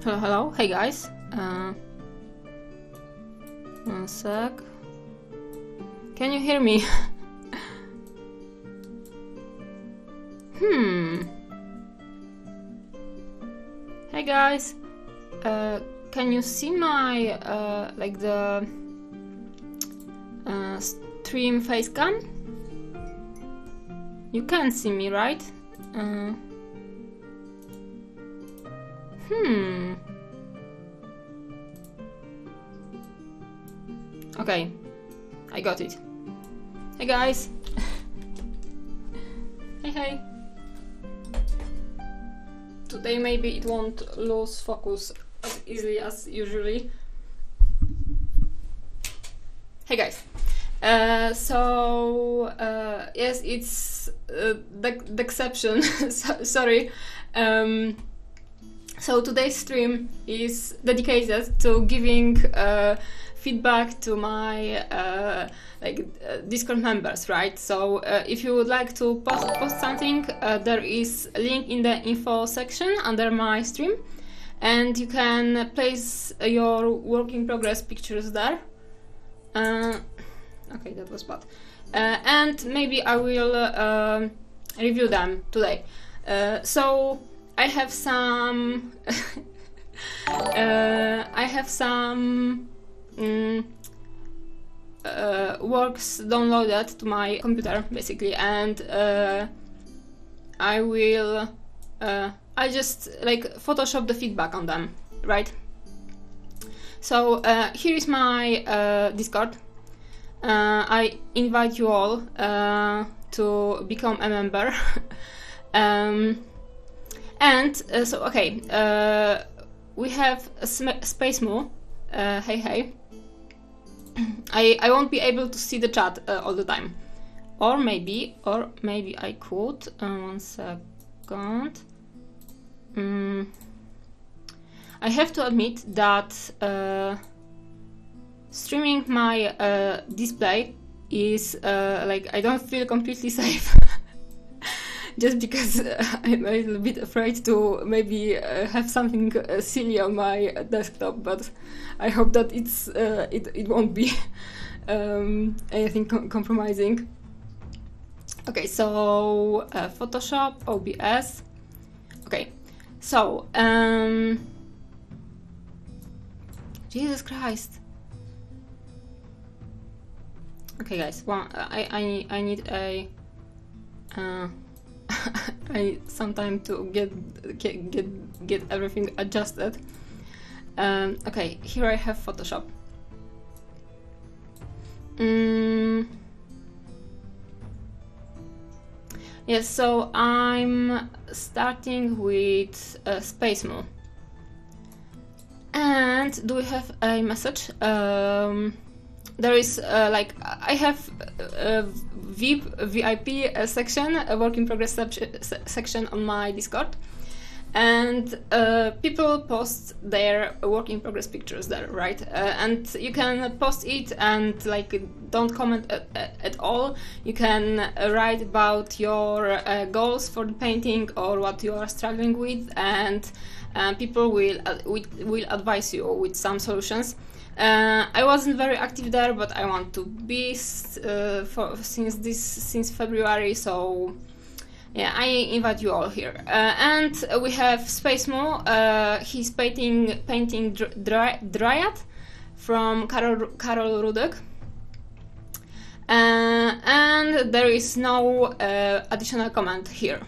Hello, hello, hey guys. One sec. Can you hear me? Hey guys. Can you see my like the stream face cam? You can see me, right? Okay, I got it. Hey guys. Hey. Today maybe it won't lose focus as easily as usually. Hey guys. Yes, it's the exception. Sorry. So today's stream is dedicated to giving feedback to my Discord members, right? So if you would like to post something, there is a link in the info section under my stream, and you can place your work in progress pictures there. Okay, that was bad. And maybe I will review them today. So I have some works downloaded to my computer basically, and I just like Photoshop the feedback on them, right? So here is my Discord. I invite you all to become a member. So okay, we have Space Moo. Hey. I won't be able to see the chat all the time, or maybe I could. 1 second. I have to admit that streaming my display is like I don't feel completely safe. Just because I'm a little bit afraid to maybe have something silly on my desktop, but I hope that it won't be anything compromising. Okay, so Photoshop, OBS. Okay, so Jesus Christ. Okay, guys. Well, I need a. I need some time to get everything adjusted. Okay, here I have Photoshop. Yes, so I'm starting with Space Moo. And do we have a message? There is like I have VIP section, a work in progress section on my Discord, and people post their work in progress pictures there, right? And you can post it and like don't comment at all. You can write about your goals for the painting or what you are struggling with, and people will advise you with some solutions. I wasn't very active there, but I want to be since February, so yeah, I invite you all here. And we have Space Moo. He's painting Dryad from Karol Rudek. And there is no additional comment here.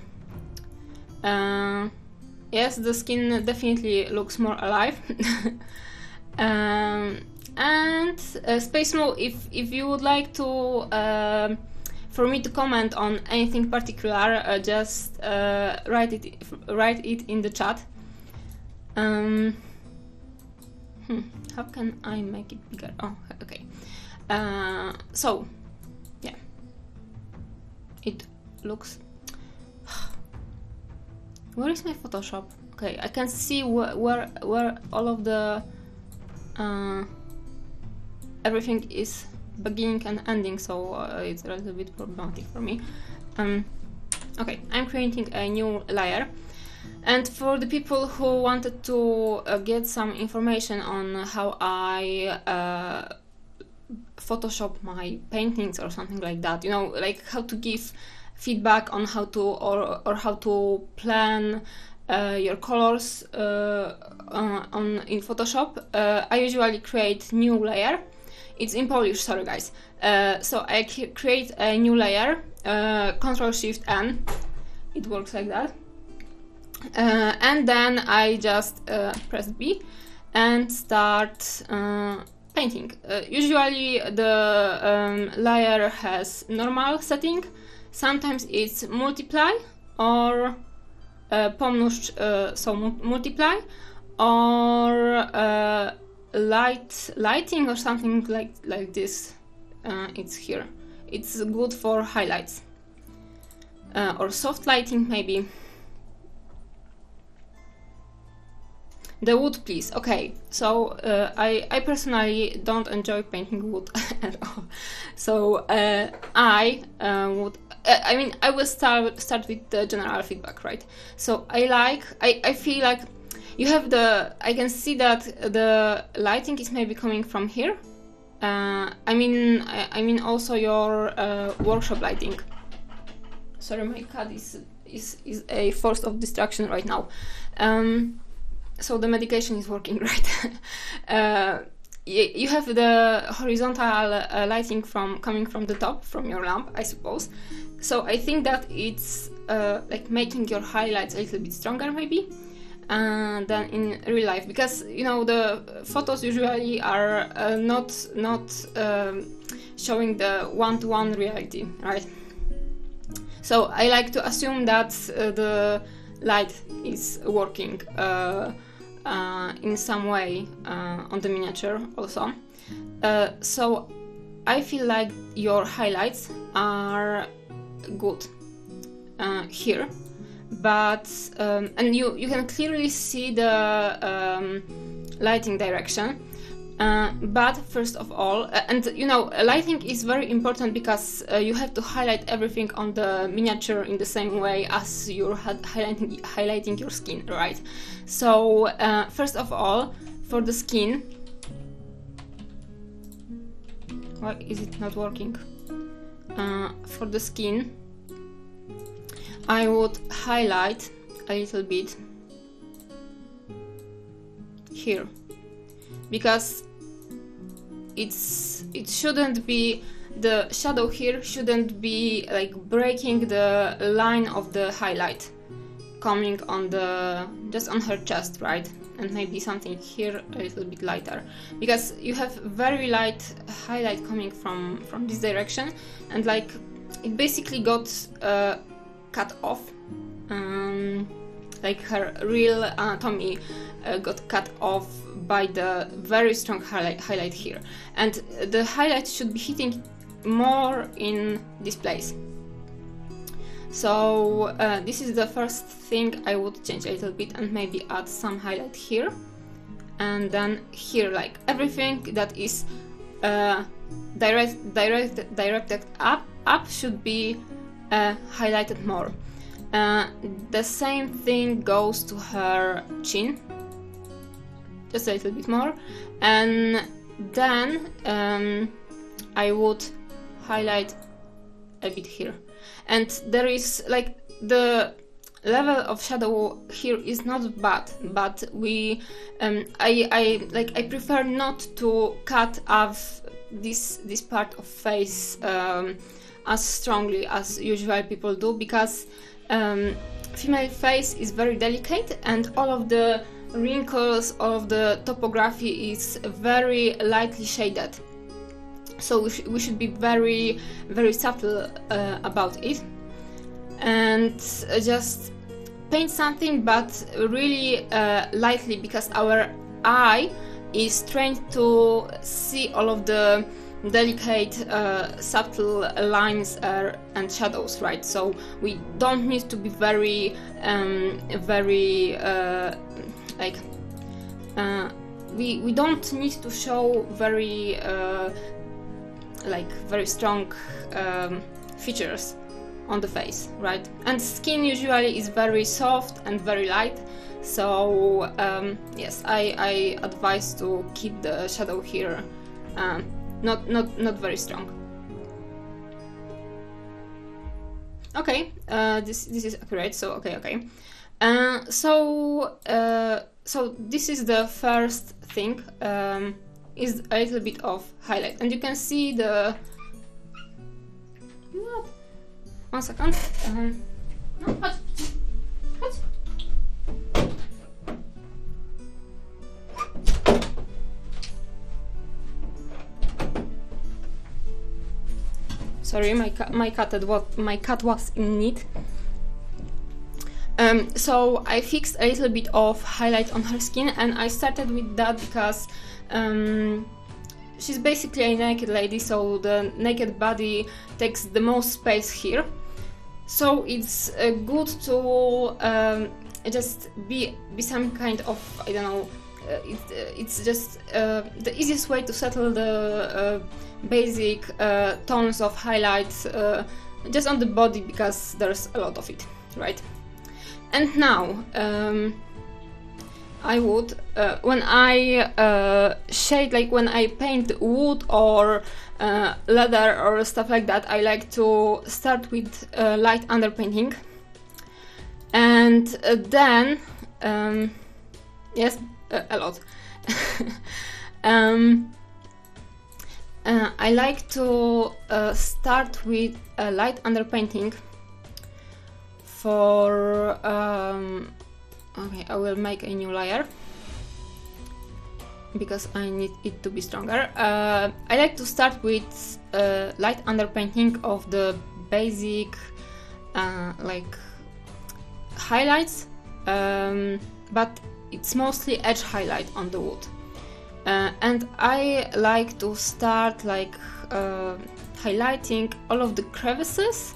Yes, the skin definitely looks more alive. And Space Moo, if you would like to for me to comment on anything particular, just write it in the chat. How can I make it bigger? Oh, okay. So yeah, it looks. Where is my Photoshop? Okay, I can see where all of the everything is beginning and ending, so it's a little bit problematic for me. Okay, I'm creating a new layer, And for the people who wanted to get some information on how I Photoshop my paintings or something like that, you know, like how to give feedback on how to or how to plan your colors in Photoshop, I usually create new layer. It's in Polish, sorry guys. So I create a new layer, Ctrl-Shift-N, it works like that. And then I just press B and start painting. Usually the layer has normal setting, sometimes it's multiply or pomnóż, so multiply, or lighting or something like this. It's here. It's good for highlights or soft lighting maybe. The wood, please. Okay, so I personally don't enjoy painting wood at all. So I will start with the general feedback, right? So I feel like you have I can see that the lighting is maybe coming from here. I mean also your workshop lighting. Sorry, my cat is a force of distraction right now. So the medication is working, right? You have the horizontal lighting coming from the top, from your lamp, I suppose. So I think that it's like making your highlights a little bit stronger, maybe, than in real life, because you know the photos usually are not showing the one-to-one reality, right? So I like to assume that the light is working in some way on the miniature also. So I feel like your highlights are good here, but and you can clearly see the lighting direction. But first of all, and you know, lighting is very important because you have to highlight everything on the miniature in the same way as you're highlighting your skin, right? So first of all, for the skin, why is it not working? For the skin, I would highlight a little bit here, because it shouldn't be, the shadow here shouldn't be like breaking the line of the highlight coming on just on her chest, right? And maybe something here a little bit lighter, because you have very light highlight coming from this direction, and like it basically got cut off, like her real anatomy got cut off by the very strong highlight here, and the highlight should be hitting more in this place. So this is the first thing I would change a little bit, and maybe add some highlight here, and then here, like everything that is directed up should be highlighted more. The same thing goes to her chin, just a little bit more, and then I would highlight a bit here. And there is like the level of shadow here is not bad, but I prefer not to cut off this part of face as strongly as usual people do, because female face is very delicate, and all of the wrinkles, all of the topography is very lightly shaded. So we should be very, very subtle about it, and just paint something, but really lightly, because our eye is trained to see all of the delicate, subtle lines and shadows, right? So we don't need to be very, we don't need to show very, very strong features on the face, right? And skin usually is very soft and very light, so yes, I advise to keep the shadow here not very strong. Okay, this is accurate. So okay. So this is the first thing. Is a little bit of highlight, and you can see the. What? 1 second. No, what? Sorry, my cat was in need. So I fixed a little bit of highlight on her skin, and I started with that because she's basically a naked lady, so the naked body takes the most space here. So it's good to just be some kind of, I don't know, it's just the easiest way to settle the basic tones of highlights just on the body, because there's a lot of it, right? And now I would, when I shade, like when I paint wood or leather or stuff like that, I like to start with light underpainting, and then yes, a lot. I like to start with light underpainting for okay, I will make a new layer because I need it to be stronger. I like to start with light underpainting of the basic like highlights, but it's mostly edge highlight on the wood. And I like to start like highlighting all of the crevices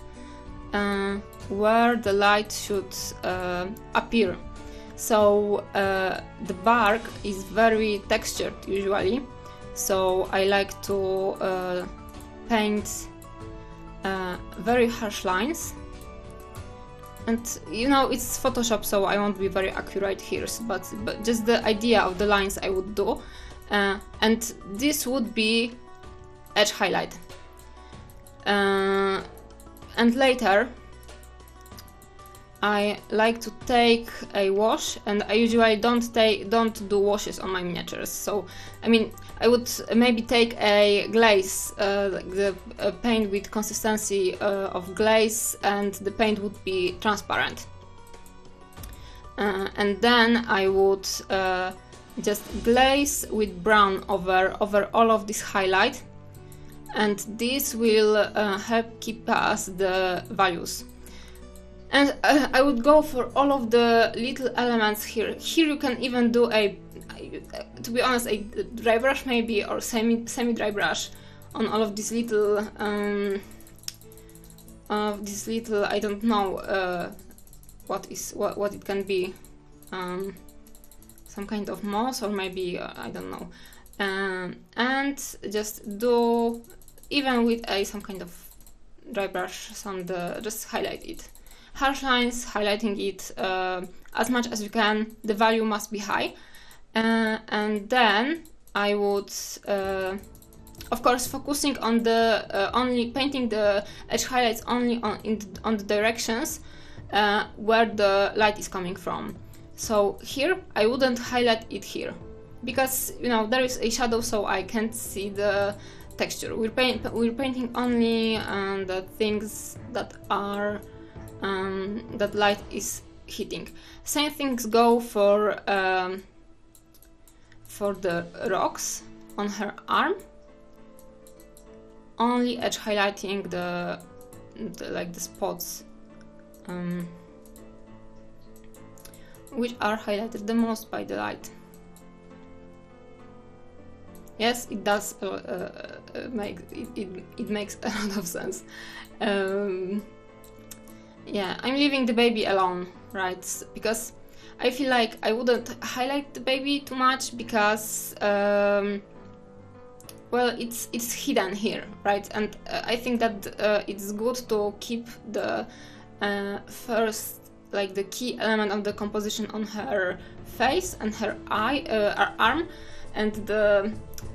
where the light should appear. So the bark is very textured usually, so I like to paint very harsh lines. And you know, it's Photoshop, so I won't be very accurate here, but just the idea of the lines I would do. And this would be edge highlight. And later I like to take a wash, and I usually don't do washes on my miniatures. So I mean, I would maybe take a glaze, the paint with consistency of glaze, and the paint would be transparent. And then I would just glaze with brown over all of this highlight, and this will help keep us the values. And I would go for all of the little elements here. Here you can even do to be honest, a dry brush maybe, or semi dry brush on all of these little I don't know what it can be, some kind of moss, or maybe I don't know, and just do even with some kind of dry brush just highlight it. Harsh lines, highlighting it as much as you can. The value must be high, and then I would, of course, focusing on the only painting the edge highlights only on the directions where the light is coming from. So here I wouldn't highlight it here, because you know there is a shadow, so I can't see the texture. We're painting only the things that are that light is hitting. Same things go for the rocks on her arm. Only edge highlighting the spots which are highlighted the most by the light. Yes, it does make it makes a lot of sense. Yeah, I'm leaving the baby alone, right? Because I feel like I wouldn't highlight the baby too much, because well, it's hidden here, right? And I think that it's good to keep the first, like the key element of the composition on her face and her eye, her arm, and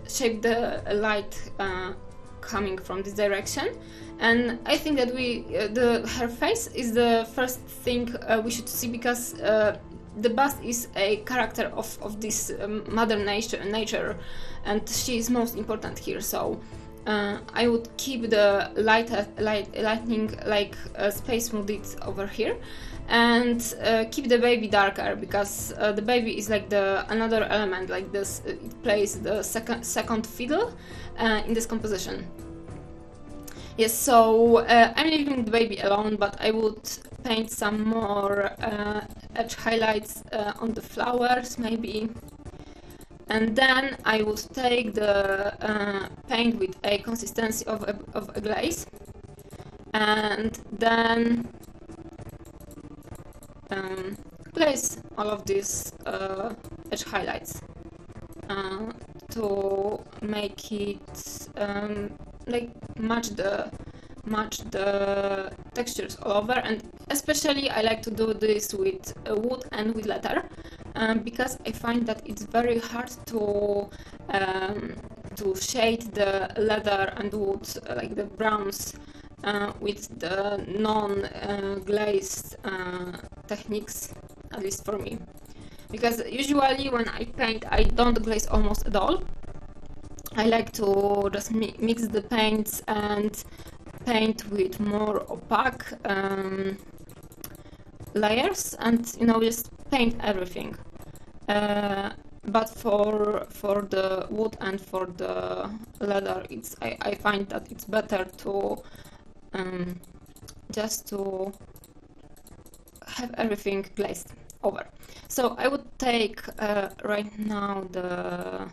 shape the light coming from this direction. And I think that her face is the first thing we should see, because the bust is a character of this mother nature, and she is most important here. So I would keep the lightning like Space Mooded over here, and keep the baby darker, because the baby is like another element, like this. It plays the second fiddle in this composition. Yes, so I'm leaving the baby alone, but I would paint some more edge highlights on the flowers, maybe. And then I would take the paint with a consistency of a glaze, and then glaze all of these edge highlights to make it like match the textures all over. And especially I like to do this with wood and with leather, because I find that it's very hard to shade the leather and wood, like the browns, with the non-glazed techniques, at least for me. Because usually when I paint, I don't glaze almost at all. I like to just mix the paints and paint with more opaque layers, and just paint everything. But for the wood and for the leather, I find that it's better to just to have everything glazed over. So I would take right now the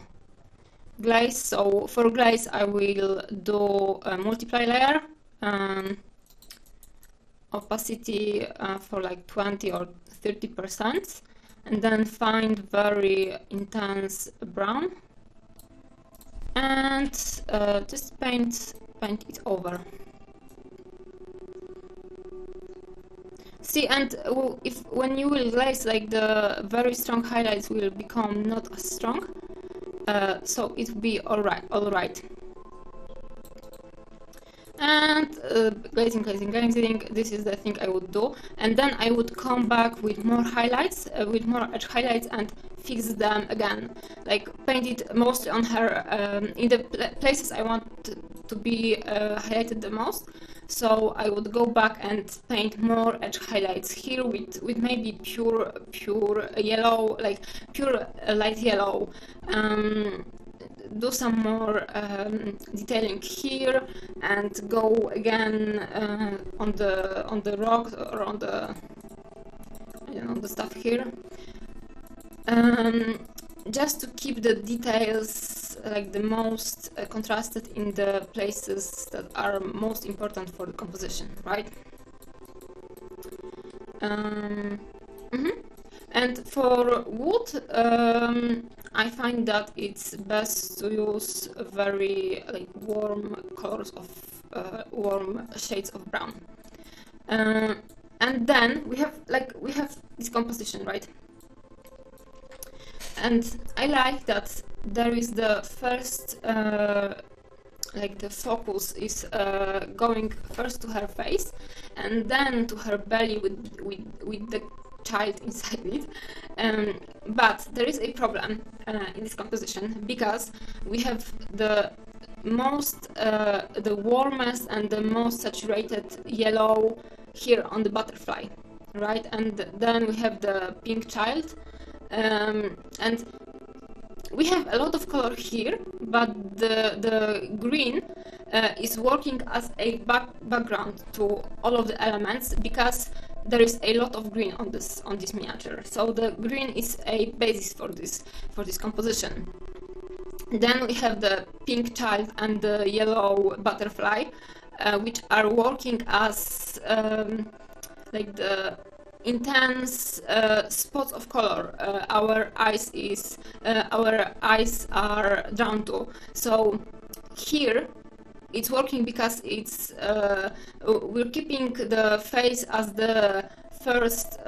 glaze. So for glaze I will do a multiply layer, opacity for like 20 or 30%, and then find very intense brown and just paint it over. See, and when you will glaze, like the very strong highlights will become not as strong, so it will be all right. And glazing, this is the thing I would do, and then I would come back with more highlights, with more edge highlights, and fix them again, like paint it mostly on her in the places I want to be highlighted the most. So I would go back and paint more edge highlights here with maybe pure yellow, like pure light yellow. Do some more detailing here, and go again on the rocks, or on the the stuff here, just to keep the details like the most contrasted in the places that are most important for the composition, right? And for wood, I find that it's best to use very warm colors of warm shades of brown. And then we have this composition, right? And I like that there is the first the focus is going first to her face, and then to her belly with the child inside it. But there is a problem in this composition, because we have the warmest and the most saturated yellow here on the butterfly, right? And then we have the pink child, and we have a lot of color here, but the green is working as a background to all of the elements, because there is a lot of green on this miniature. So the green is a basis for this composition. Then we have the pink child and the yellow butterfly, which are working as the intense spots of color our eyes are drawn to. So here it's working because it's we're keeping the face as the first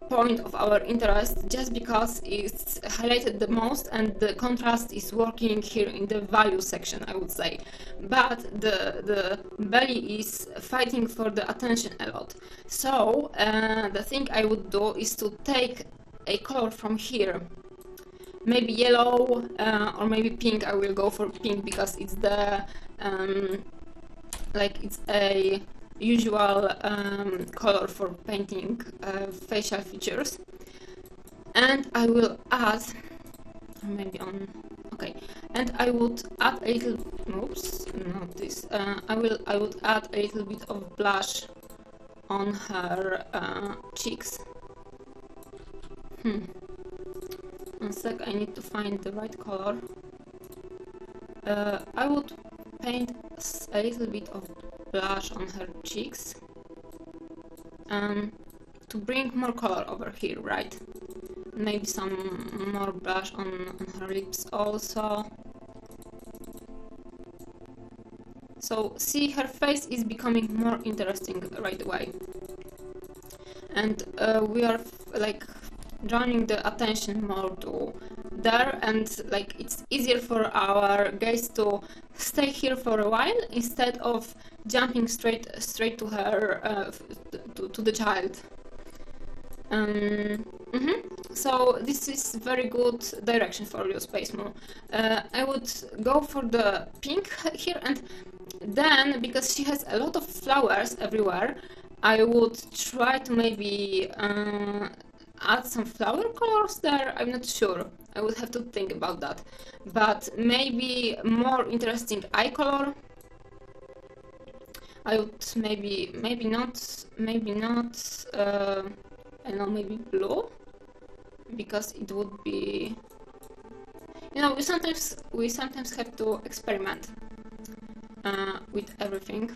point of our interest, just because it's highlighted the most and the contrast is working here in the value section, I would say. But the belly is fighting for the attention a lot. So the thing I would do is to take a color from here, maybe yellow or maybe pink. I will go for pink because it's the like it's a usual color for painting facial features. And I will add, maybe on, okay, and I would add a little, oops, not this, I would add a little bit of blush on her cheeks. One sec, I need to find the right color. I would paint a little bit of blush on her cheeks to bring more color over here, right? Maybe some more blush on her lips also. So see, her face is becoming more interesting right away, and we are like drawing the attention more to there, and like it's easier for our gaze to stay here for a while instead of jumping straight to her to the child. So this is very good direction for your space move. I would go for the pink here, and then because she has a lot of flowers everywhere, I would try to maybe add some flower colors there. I'm not sure, I would have to think about that, but maybe more interesting eye color. I would maybe not I don't know, maybe blue, because it would be, you know, we sometimes have to experiment with everything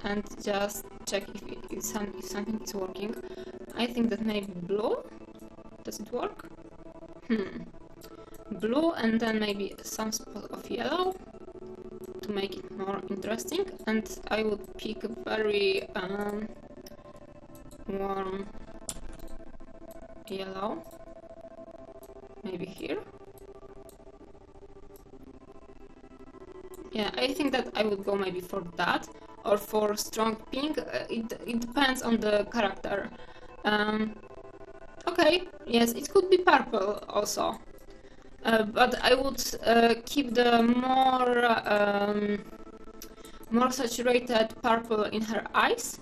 and just check if something is working. I think that maybe blue, does it work? Blue, and then maybe some spot of yellow to make it more interesting, and I would pick a very warm yellow, maybe here. Yeah, I think that I would go maybe for that, or for strong pink. It depends on the character. Okay, yes, it could be purple also, but I would keep the more saturated purple in her eyes.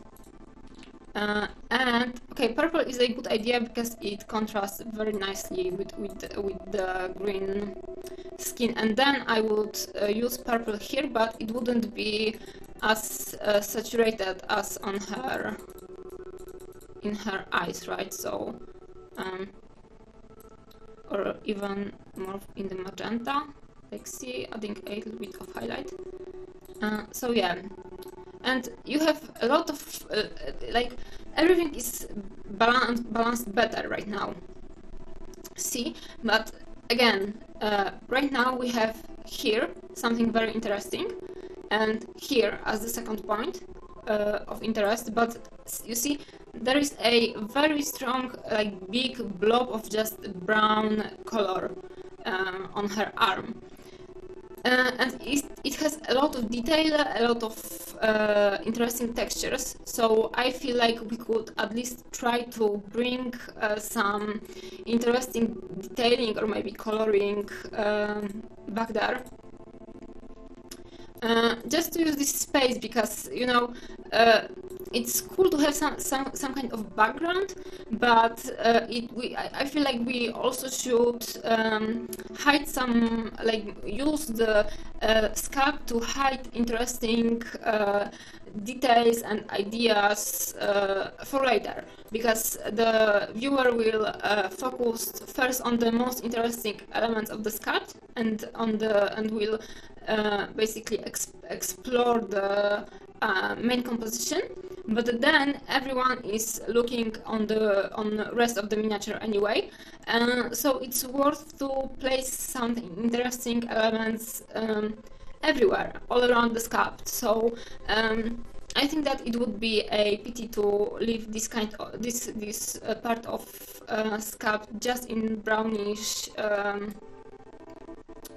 And okay, purple is a good idea because it contrasts very nicely with the green skin. And then I would use purple here, but it wouldn't be as saturated as on her in her eyes, right? So or even more in the magenta, like see, adding a little bit of highlight. So yeah, and you have a lot of like everything is balanced better right now. See, but again, right now we have here something very interesting, and here as the second point of interest. But you see, there is a very strong, like big blob of just brown color on her arm. And it has a lot of detail, a lot of interesting textures, so I feel like we could at least try to bring some interesting detailing or maybe coloring back there. Just to use this space because, you know, it's cool to have some kind of background, but I feel like we also should hide some, like use the sculpt to hide interesting details and ideas for later, because the viewer will focus first on the most interesting elements of the sculpt and will basically explore the main composition, but then everyone is looking on the rest of the miniature anyway, so it's worth to place some interesting elements everywhere, all around the sculpt. So I think that it would be a pity to leave this kind of this part of sculpt just in brownish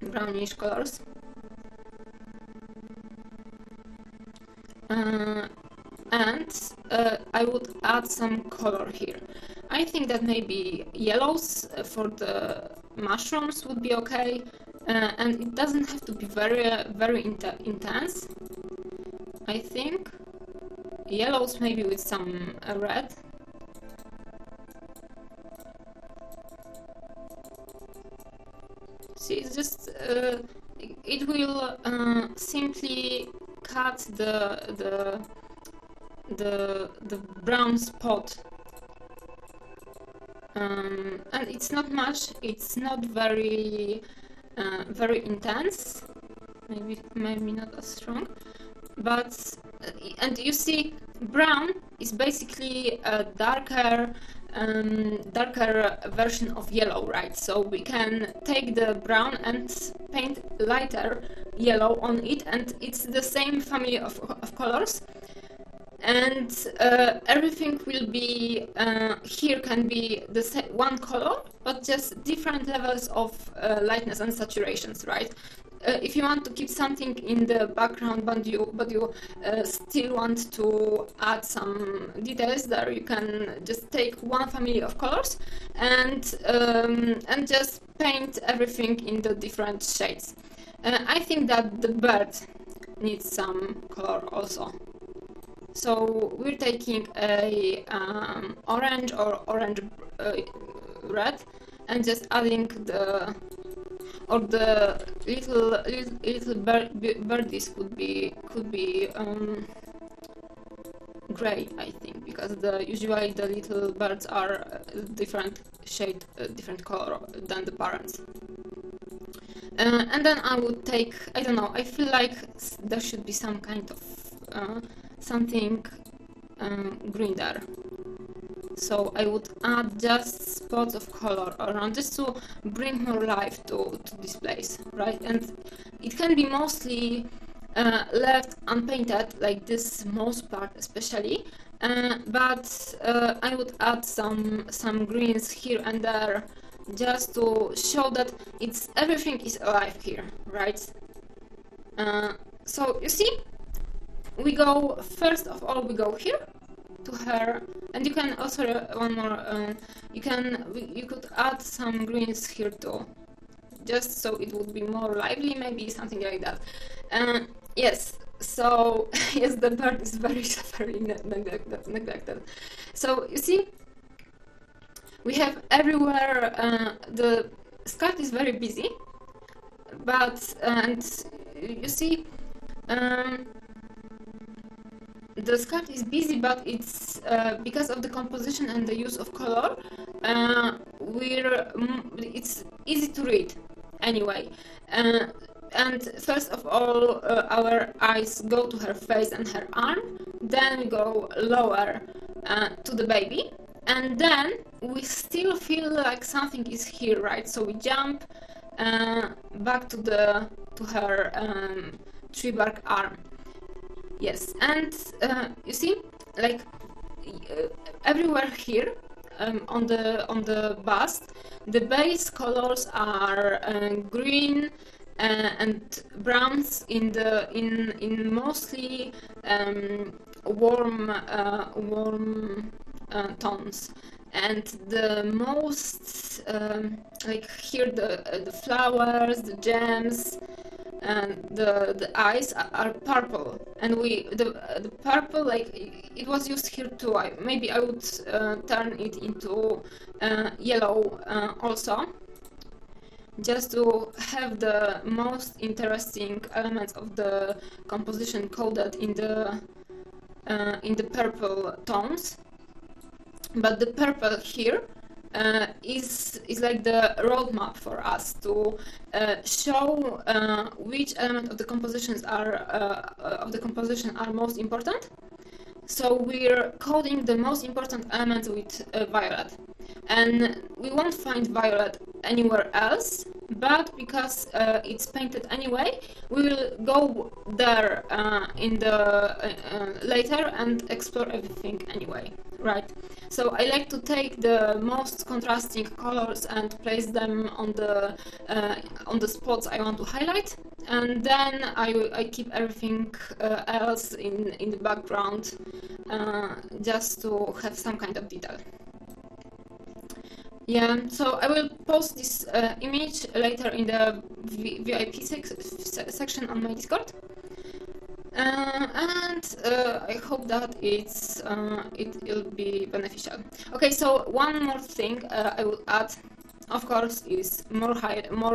brownish colors. And I would add some color here. I think that maybe yellows for the mushrooms would be okay, and it doesn't have to be very intense. I think yellows maybe with some red. See, it's just it will simply cut the brown spot, and it's not much. It's not very intense. Maybe not as strong, but and you see, brown is basically a darker version of yellow, right? So we can take the brown and paint lighter yellow on it, and it's the same family of colors. And everything will be here can be the same one color, but just different levels of lightness and saturations, right? If you want to keep something in the background, but you still want to add some details there, you can just take one family of colors and just paint everything in the different shades. I think that the bird needs some color also. So we're taking a orange or orange red and just adding the little birdies could be gray, I think, because usually the little birds are different shade, different color than the parents. And then I would take, I don't know, I feel like there should be some kind of something green there. So I would add just spots of color around just to bring more life to this place, right? And it can be mostly left unpainted, like this most part especially, but I would add some greens here and there just to show that everything is alive here, right? So you see, we go, first of all, we go here to her, and you can also one more. You could add some greens here too, just so it would be more lively, maybe something like that. Yes. So yes, the bird is very neglected. So you see, we have everywhere. The sculpt is very busy, but and you see. The sculpt is busy, but it's because of the composition and the use of color. It's easy to read anyway. And first of all, our eyes go to her face and her arm. Then we go lower to the baby, and then we still feel like something is here, right? So we jump back to her tree bark arm. Yes, and you see, like everywhere here on the bust, the base colors are green and browns in mostly warm tones, and the most like here the flowers, the gems. And the eyes are purple, and the purple, like it was used here too. Maybe I would turn it into yellow also, just to have the most interesting elements of the composition coded in the purple tones. But the purple here is like the roadmap for us to show which element of the composition are most important. So we're coding the most important elements with violet, and we won't find violet anywhere else but because it's painted anyway, we will go there in the later and explore everything anyway, right? So I like to take the most contrasting colors and place them on the spots I want to highlight, and then I keep everything else in the background, just to have some kind of detail. Yeah, so I will post this image later in the VIP section on my Discord, and I hope that it will be beneficial. Okay, so one more thing I will add, of course, is more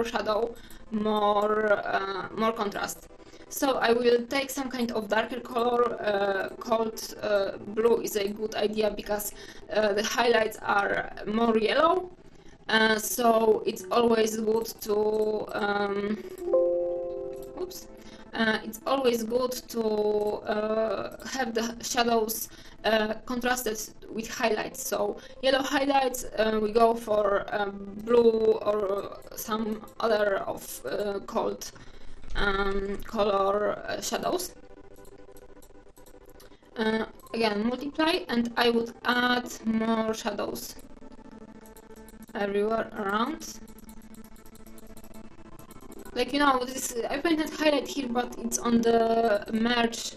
shadow, more contrast. So I will take some kind of darker color called blue is a good idea because the highlights are more yellow. So it's always good to it's always good to have the shadows contrasted with highlights. So yellow highlights, we go for blue or some other of cold color shadows. Again, multiply, and I would add more shadows everywhere around. Like, you know, this I painted highlight here, but it's on the merge,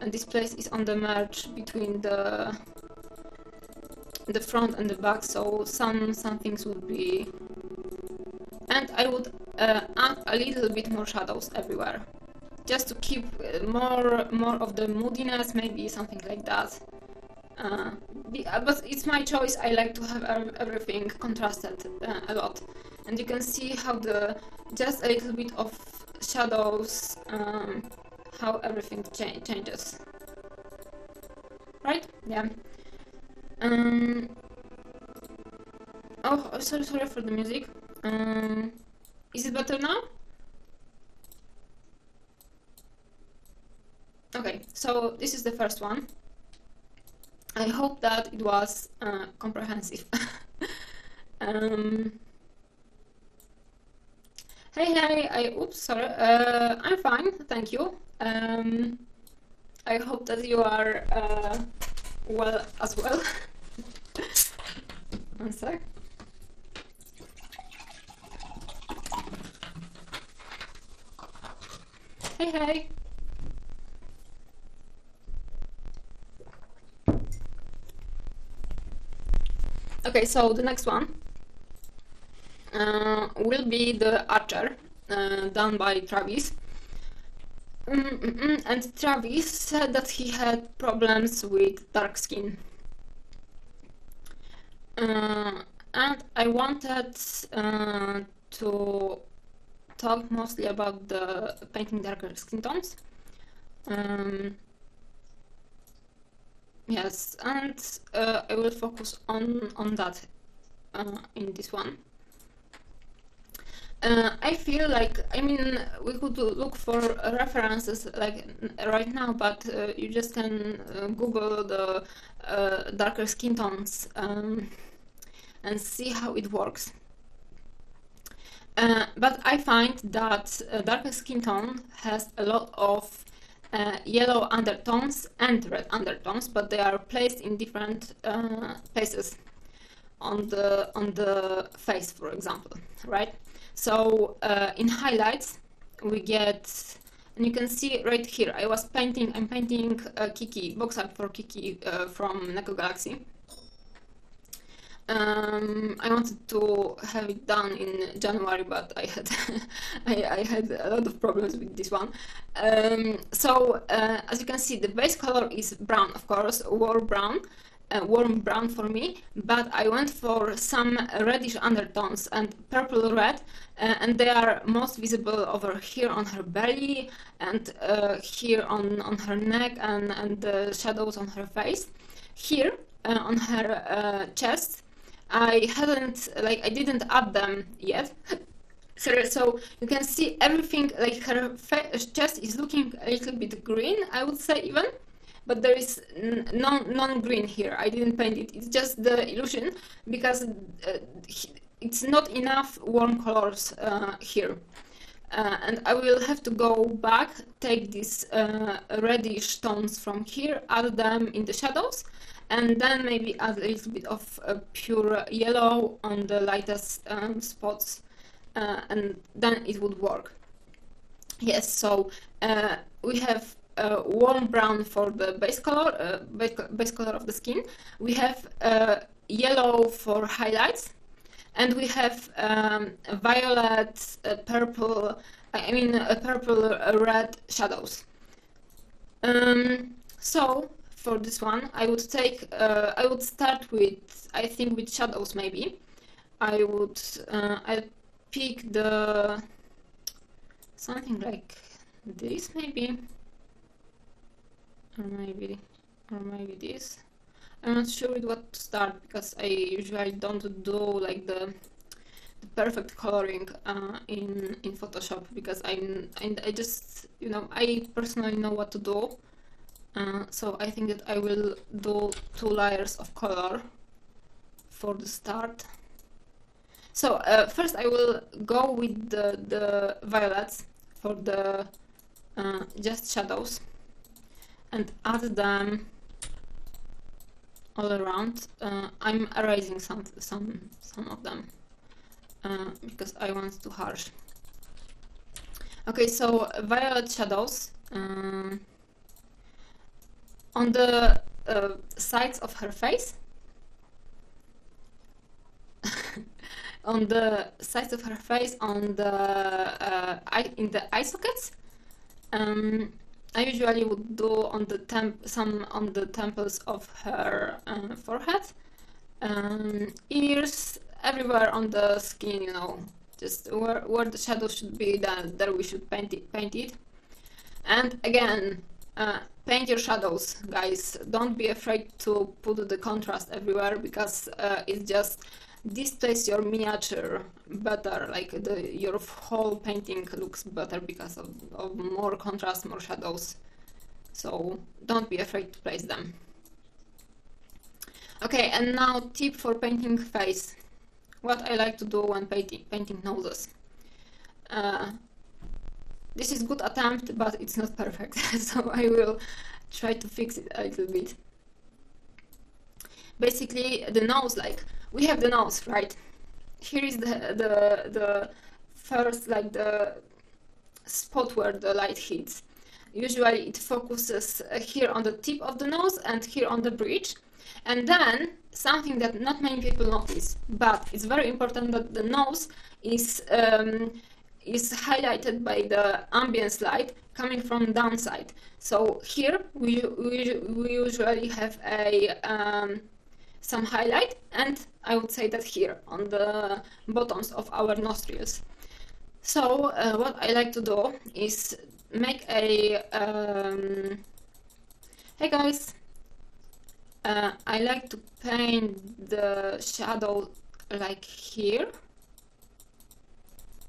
and this place is on the merge between the front and the back, so some things would be, and I would add a little bit more shadows everywhere, just to keep more of the moodiness, maybe something like that. But it's my choice. I like to have everything contrasted a lot, and you can see how just a little bit of shadows, how everything changes. Right? Yeah. Oh, sorry for the music. Is it better now? Okay, so this is the first one. I hope that it was comprehensive. Hey, oops, sorry. I'm fine, thank you. I hope that you are well as well. One sec. Hey. Okay, so the next one will be the Archer, done by Travis. And Travis said that he had problems with dark skin. And I wanted to talk mostly about the painting darker skin tones. Yes, and I will focus on that in this one. I feel like, I mean, we could look for references like right now, but you just can Google the darker skin tones and see how it works. But I find that darker skin tone has a lot of yellow undertones and red undertones, but they are placed in different places on the face, for example, right? So in highlights we get, and you can see right here, I'm painting Kiki, box art for Kiki from Neko Galaxy. I wanted to have it done in January, but I had I had a lot of problems with this one. So as you can see, the base color is brown, of course, warm brown for me, but I went for some reddish undertones and purple red, and they are most visible over here on her belly and here on her neck and the shadows on her face. Here on her chest, I didn't add them yet. So you can see everything, like her chest is looking a little bit green, I would say even, but there is non-green here. I didn't paint it. It's just the illusion, because it's not enough warm colors here. And I will have to go back, take these reddish tones from here, add them in the shadows, and then maybe add a little bit of pure yellow on the lightest spots, and then it would work. Yes, so we have warm brown for the base color of the skin. We have yellow for highlights, and we have violet, purple, purple, red shadows. So for this one, I would start with, I think, with shadows maybe. I'll pick something like this maybe, or maybe this. I'm not sure with what to start, because I usually don't do like the perfect coloring in Photoshop, because I just, I personally know what to do. So I think that I will do 2 layers of color for the start. So first I will go with the violets for the just shadows, and add them all around. I'm erasing some of them because I want to harsh. Okay, so violet shadows on the sides of her face. On the sides of her face, on the in the eye sockets. I usually would do on the some on the temples of her forehead, ears, everywhere on the skin. Just where the shadow should be, there we should paint it. And again, paint your shadows, guys. Don't be afraid to put the contrast everywhere, because it just displays your miniature better. Like your whole painting looks better because of more contrast, more shadows. So don't be afraid to place them. Okay, and now tip for painting face. What I like to do when painting noses. This is good attempt, but it's not perfect. So I will try to fix it a little bit. Basically, the nose, like we have the nose, right? Here is the first, like the spot where the light hits. Usually it focuses here on the tip of the nose and here on the bridge. And then something that not many people notice, but it's very important, that the nose is highlighted by the ambience light coming from downside. So here we usually have some highlight, and I would say that here on the bottoms of our nostrils. So what I like to do is make a hey guys, I like to paint the shadow like here.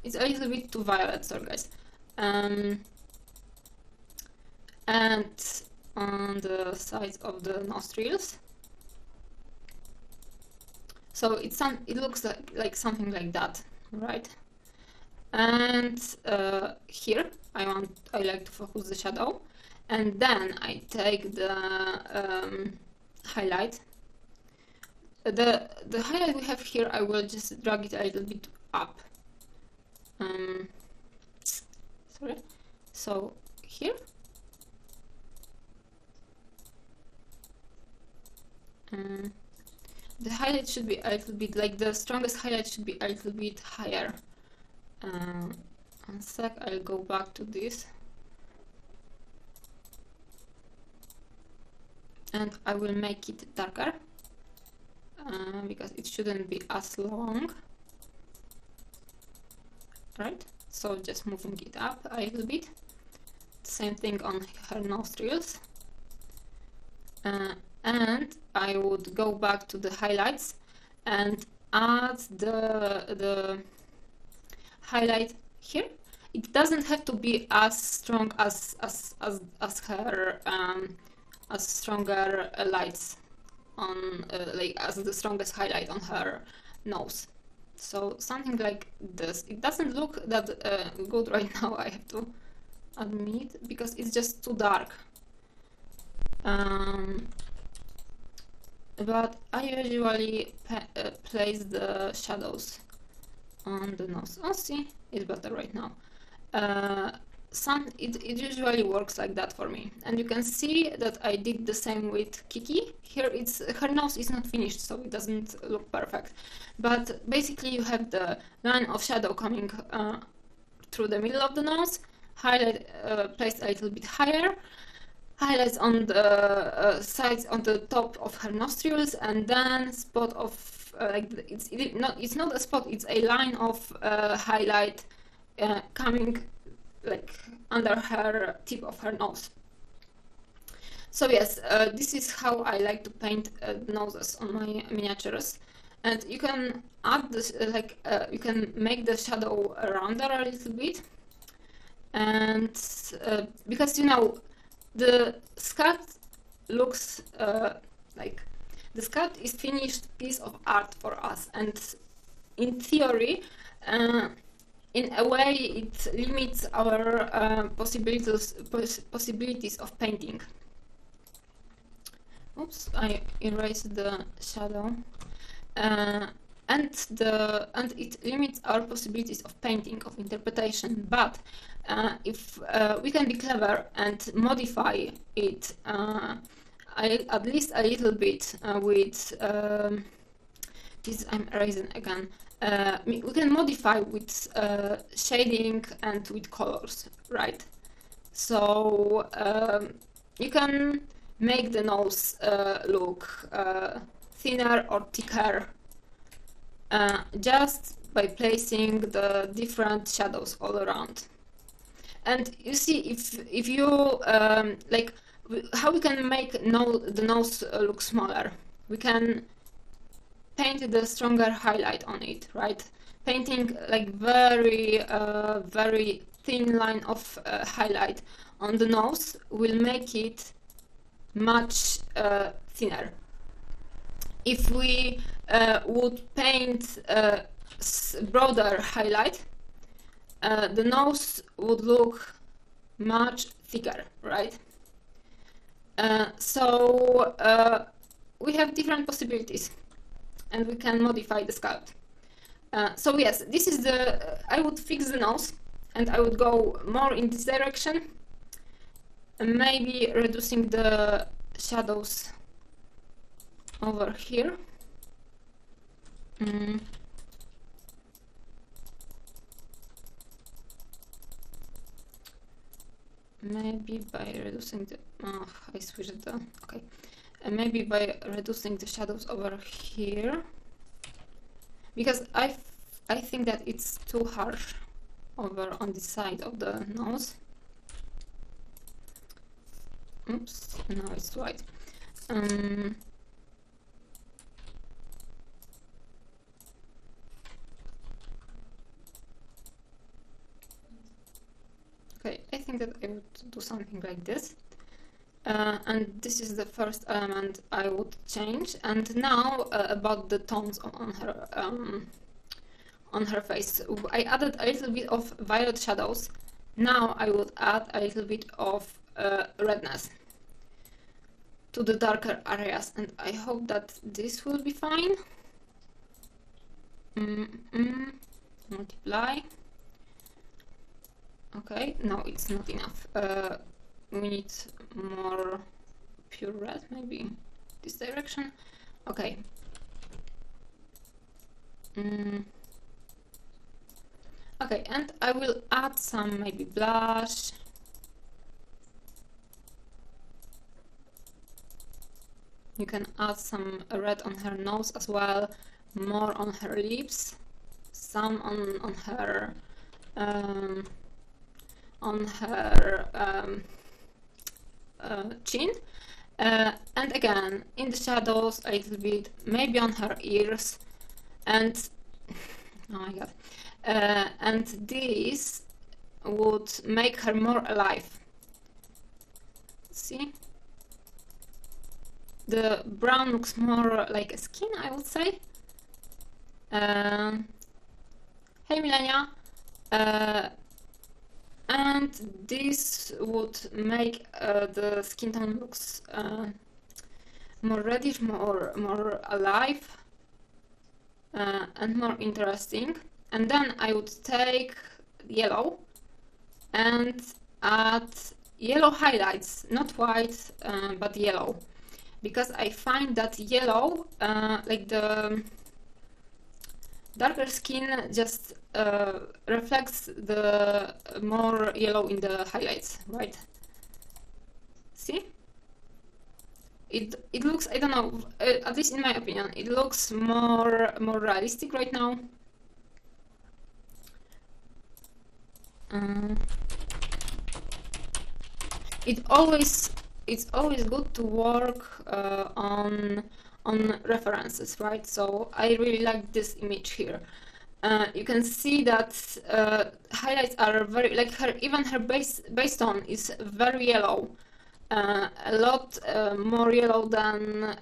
It's a little bit too violet, sorry guys. And on the sides of the nostrils. So it looks like something like that, right? And here I like to focus the shadow, and then I take the highlight. The highlight we have here, I will just drag it a little bit up. Sorry. So here. The highlight should be a little bit, like the strongest highlight should be a little bit higher. One sec, I'll go back to this. And I will make it darker, because it shouldn't be as long. Right? So just moving it up a little bit. Same thing on her nostrils. And I would go back to the highlights and add the highlight here. It doesn't have to be as strong as her as stronger lights on like as the strongest highlight on her nose. So something like this. It doesn't look that good right now, I have to admit, because it's just too dark. But I usually place the shadows on the nose. Oh, see, it's better right now. It usually works like that for me, and you can see that I did the same with Kiki. Here her nose is not finished, so it doesn't look perfect, but basically you have the line of shadow coming through the middle of the nose, highlight placed a little bit higher, highlights on the sides, on the top of her nostrils, and then spot of it's not a spot, it's a line of highlight coming like under her tip of her nose. So yes, this is how I like to paint noses on my miniatures. And you can add this, you can make the shadow rounder a little bit. And because, you know, the sculpt looks like the sculpt is finished piece of art for us, and in theory, in a way, it limits our possibilities of painting. Oops, I erased the shadow, and it limits our possibilities of painting, of interpretation. But if we can be clever and modify it at least a little bit with this, I'm erasing again. We can modify with shading and with colors, right? So you can make the nose look thinner or thicker just by placing the different shadows all around. And you see, if you like, how we can make the nose look smaller? We can paint the stronger highlight on it, right? Painting like very very thin line of highlight on the nose will make it much thinner. If we would paint broader highlight, the nose would look much thicker, right? So we have different possibilities, and we can modify the sculpt. So yes, this is I would fix the nose, and I would go more in this direction, and maybe reducing the shadows over here. Maybe by reducing the I switched the okay. Maybe by reducing the shadows over here, because I think that it's too harsh over on this side of the nose. Oops, now it's white. Okay, I think that I would do something like this. And this is the first element I would change. And now about the tones on her face. I added a little bit of violet shadows. Now I would add a little bit of redness to the darker areas, and I hope that this will be fine. Multiply. Okay, no, it's not enough. We need more pure red, maybe this direction. Okay. Okay, and I will add some maybe blush. You can add some red on her nose as well, more on her lips, some on her chin, and again in the shadows a little bit, maybe on her ears, and oh my god, and this would make her more alive. See, the brown looks more like a skin, I would say, Hey Milenia. And this would make the skin tone looks more reddish, more alive, and more interesting. And then I would take yellow and add yellow highlights, not white, but yellow, because I find that yellow, like the darker skin, just reflects the more yellow in the highlights, right? See? It looks, I don't know, at least in my opinion, it looks more realistic right now. It's always good to work on references, right? So I really like this image here. You can see that highlights are very, like even her base tone is very yellow, a lot more yellow than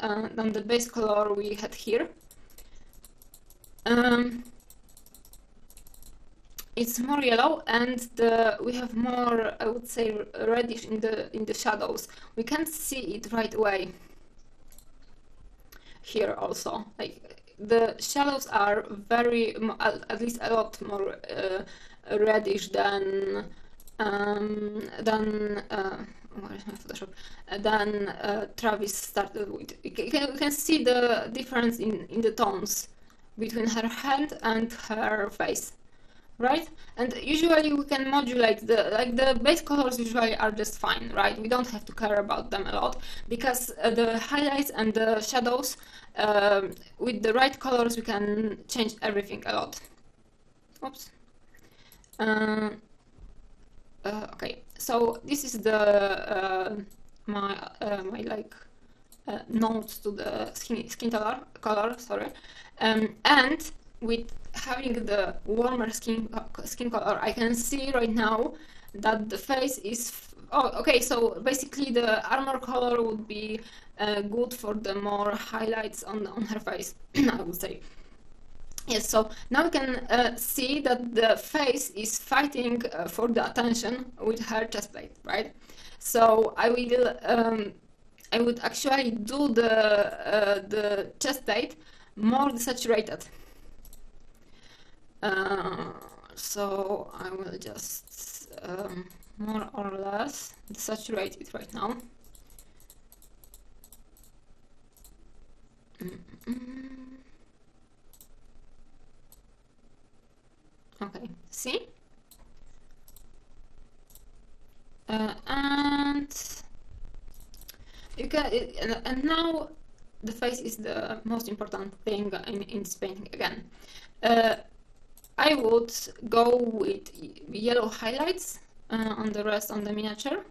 the base color we had here. It's more yellow, and we have more, I would say, reddish in the shadows. We can't see it right away. Here also, like the shadows are very, at least a lot more reddish than where is my Photoshop? Than Travis started with. You can see the difference in the tones between her hand and her face, right? And usually we can modulate the base colors usually are just fine, right? We don't have to care about them a lot, because the highlights and the shadows, with the right colors we can change everything a lot. Oops. Okay, so this is the my like notes to the skin color, sorry, and with having the warmer skin color, I can see right now that the face is okay. So basically, the armor color would be good for the more highlights on her face, I would say. Yes, so now we can see that the face is fighting for the attention with her chest plate, right? So I would actually do the chest plate more desaturated. So I will just more or less desaturate it right now. Okay, see? And you can, and now the face is the most important thing in this painting again. I would go with yellow highlights on the rest on the miniature.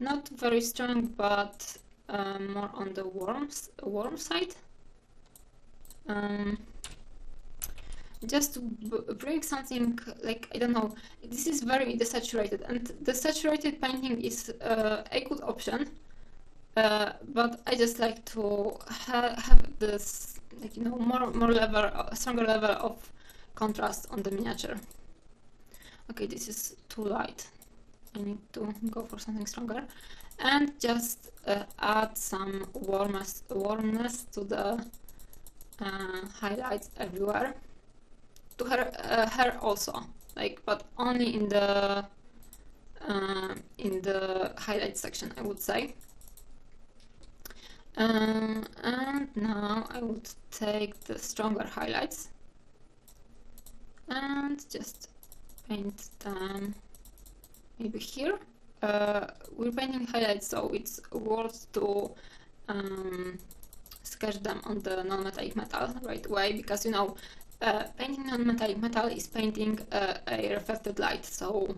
Not very strong, but more on the warm side. Just to bring something like, I don't know, this is very desaturated, and the saturated painting is a good option, but I just like to have this, like, you know, more level, stronger level of contrast on the miniature. Okay, this is too light. I need to go for something stronger, and just add some warmness to the highlights everywhere. To her hair also, like, but only in the highlight section, I would say. And now I would take the stronger highlights and just paint them maybe here. We're painting highlights, so it's worth to sketch them on the non-metallic metal right away, because, you know, painting non-metallic metal is painting a reflected light. So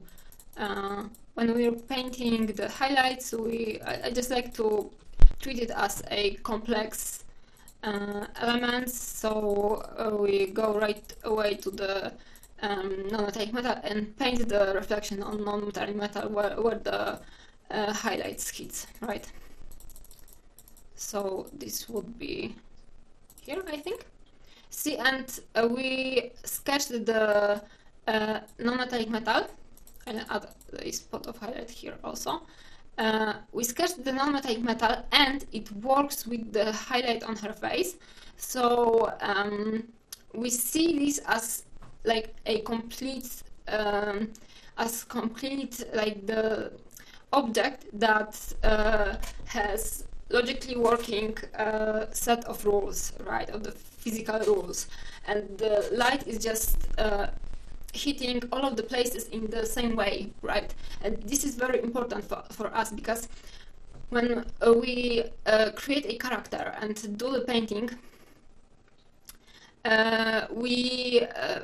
when we're painting the highlights, I just like to treat it as a complex elements. So we go right away to the non-metallic metal and paint the reflection on non-metallic metal where the highlights hits, right? So this would be here, I think. See, and we sketched the non-metallic metal. I'll add a spot of highlight here also. We sketched the non-metallic metal, and it works with the highlight on her face. So we see this as like a complete, like the object that has logically working set of rules, right, of the physical rules, and the light is just hitting all of the places in the same way, right? And this is very important for us, because when we create a character and do the painting,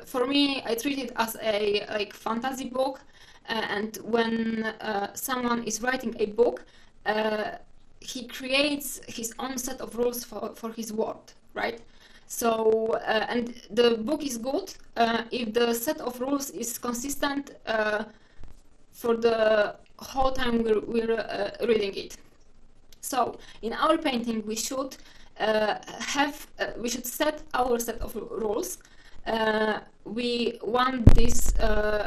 for me, I treat it as a like fantasy book, and when someone is writing a book, he creates his own set of rules for his world, right? So, and the book is good if the set of rules is consistent for the whole time we're reading it. So, in our painting, we should set our set of rules. We want this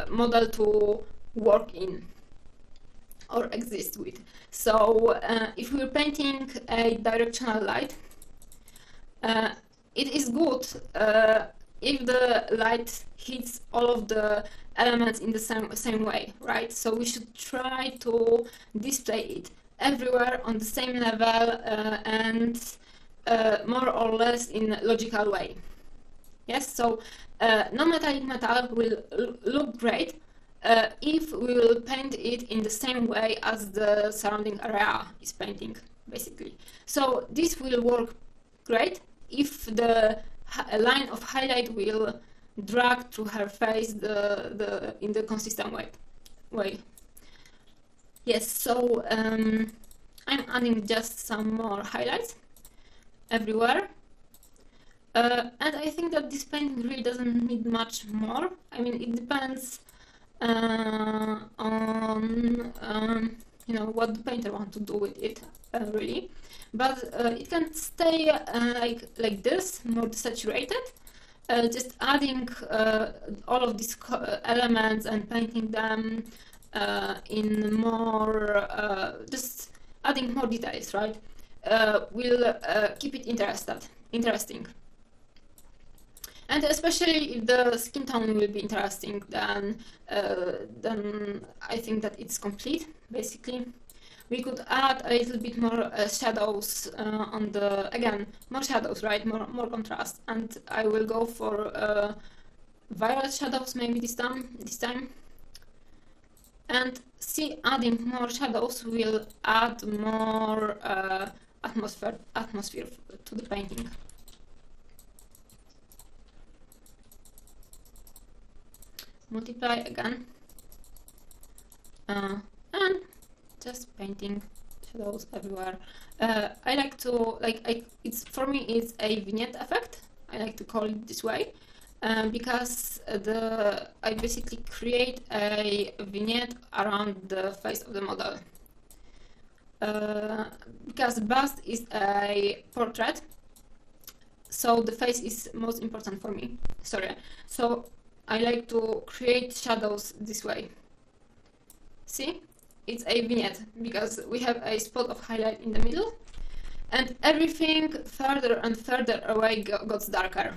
model to work in or exist with. So if we're painting a directional light, it is good if the light hits all of the elements in the same way, right? So we should try to display it everywhere on the same level and more or less in a logical way. Yes, so non-metallic metal will look great if we will paint it in the same way as the surrounding area is painting, basically. So this will work great if the line of highlight will drag through her face in the consistent way. Yes, so I'm adding just some more highlights everywhere. And I think that this painting really doesn't need much more. I mean, it depends on what the painter wants to do with it, really. But it can stay like this, more desaturated, just adding all of these elements and painting them in more, just adding more details, right? Will keep it interesting. And especially if the skin tone will be interesting, then I think that it's complete, basically. We could add a little bit more shadows on the, again, more shadows, right? More contrast. And I will go for violet shadows maybe this time. And see, adding more shadows will add more atmosphere to the painting. Multiply again, and just painting shadows everywhere. I like to for me it's a vignette effect. I like to call it this way because I basically create a vignette around the face of the model. Because bust is a portrait, so the face is most important for me. So I like to create shadows this way. See? It's a vignette because we have a spot of highlight in the middle and everything further and further away gets darker.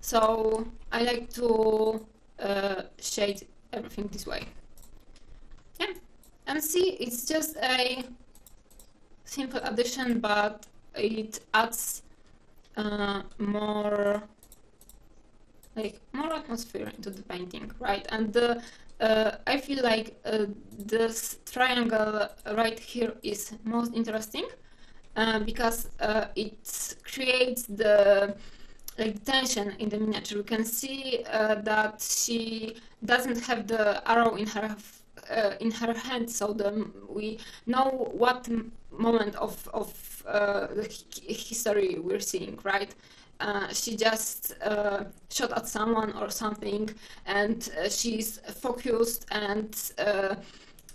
So I like to shade everything this way. Yeah, and see, it's just a simple addition, but it adds more atmosphere into the painting, right? And I feel like this triangle right here is most interesting because it creates the tension in the miniature. We can see that she doesn't have the arrow in her hand, so we know what moment of the history we're seeing, right? She just shot at someone or something, and she's focused and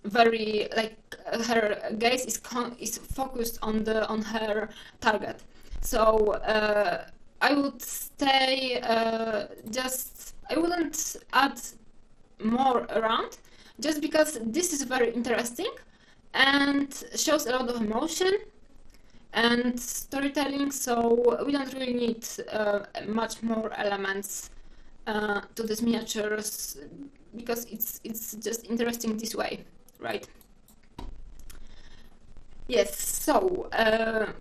very her gaze is focused on her target. So I would stay I wouldn't add more around, just because this is very interesting and shows a lot of emotion and storytelling, so we don't really need much more elements to these miniatures, because it's just interesting this way, right? Yes, so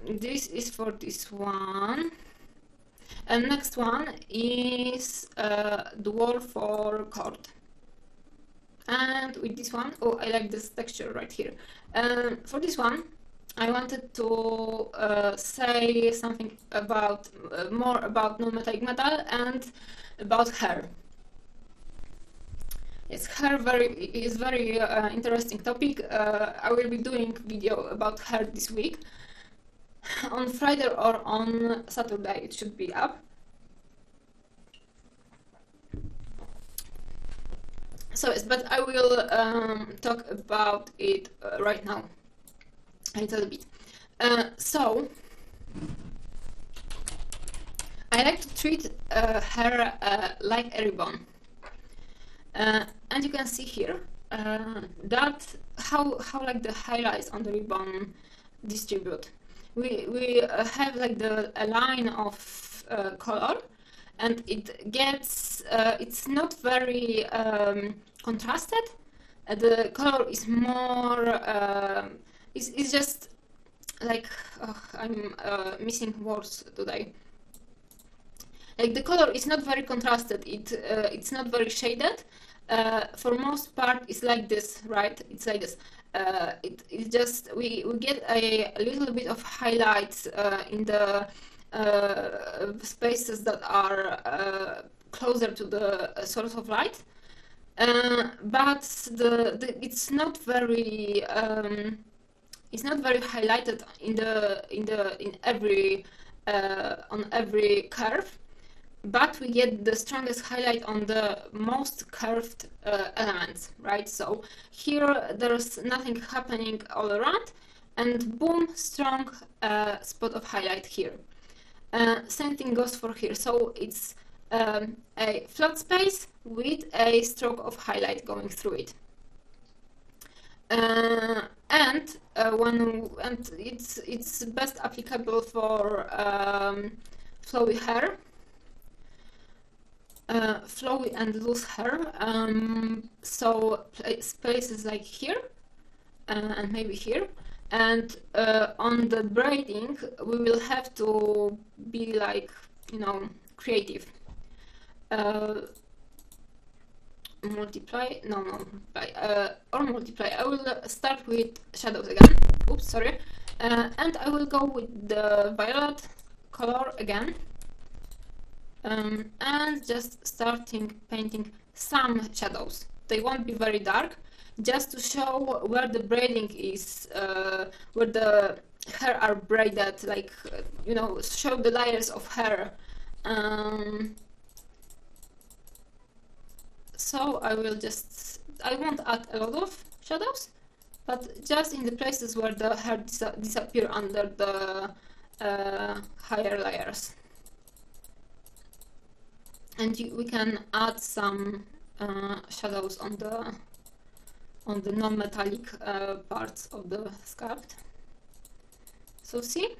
this is for this one. And next one is Dwarf for Cord. And with this one, oh, I like this texture right here. For this one, I wanted to say something about more about non-metallic metal and about hair. Yes, hair is very interesting topic. I will be doing video about hair this week. On Friday or on Saturday it should be up. So yes, but I will talk about it right now a little bit. So I like to treat hair like a ribbon, and you can see here that how like the highlights on the ribbon distribute. We have like a line of color, and it gets it's not very contrasted. The color is more it's just like I'm missing words today. Like the color is not very contrasted. It's not very shaded. For most part, it's like this, right? It's like this. It's just we get a little bit of highlights in the spaces that are closer to the source of light, but it's not very highlighted in every on every curve. But we get the strongest highlight on the most curved elements, right? So here there's nothing happening all around, and boom, strong spot of highlight here. Same thing goes for here. So it's a flat space with a stroke of highlight going through it. And it's best applicable for flowy hair. Flowy and loose hair, so spaces like here and maybe here, and on the braiding we will have to be like, you know, creative. Multiply. I will start with shadows again. Oops, sorry. And I will go with the violet color again. And just starting painting some shadows. They won't be very dark, just to show where the braiding is, where the hair are braided, like, you know, show the layers of hair. So I won't add a lot of shadows, but just in the places where the hair disappear under the higher layers. And we can add some shadows on the non-metallic parts of the sculpt. So see,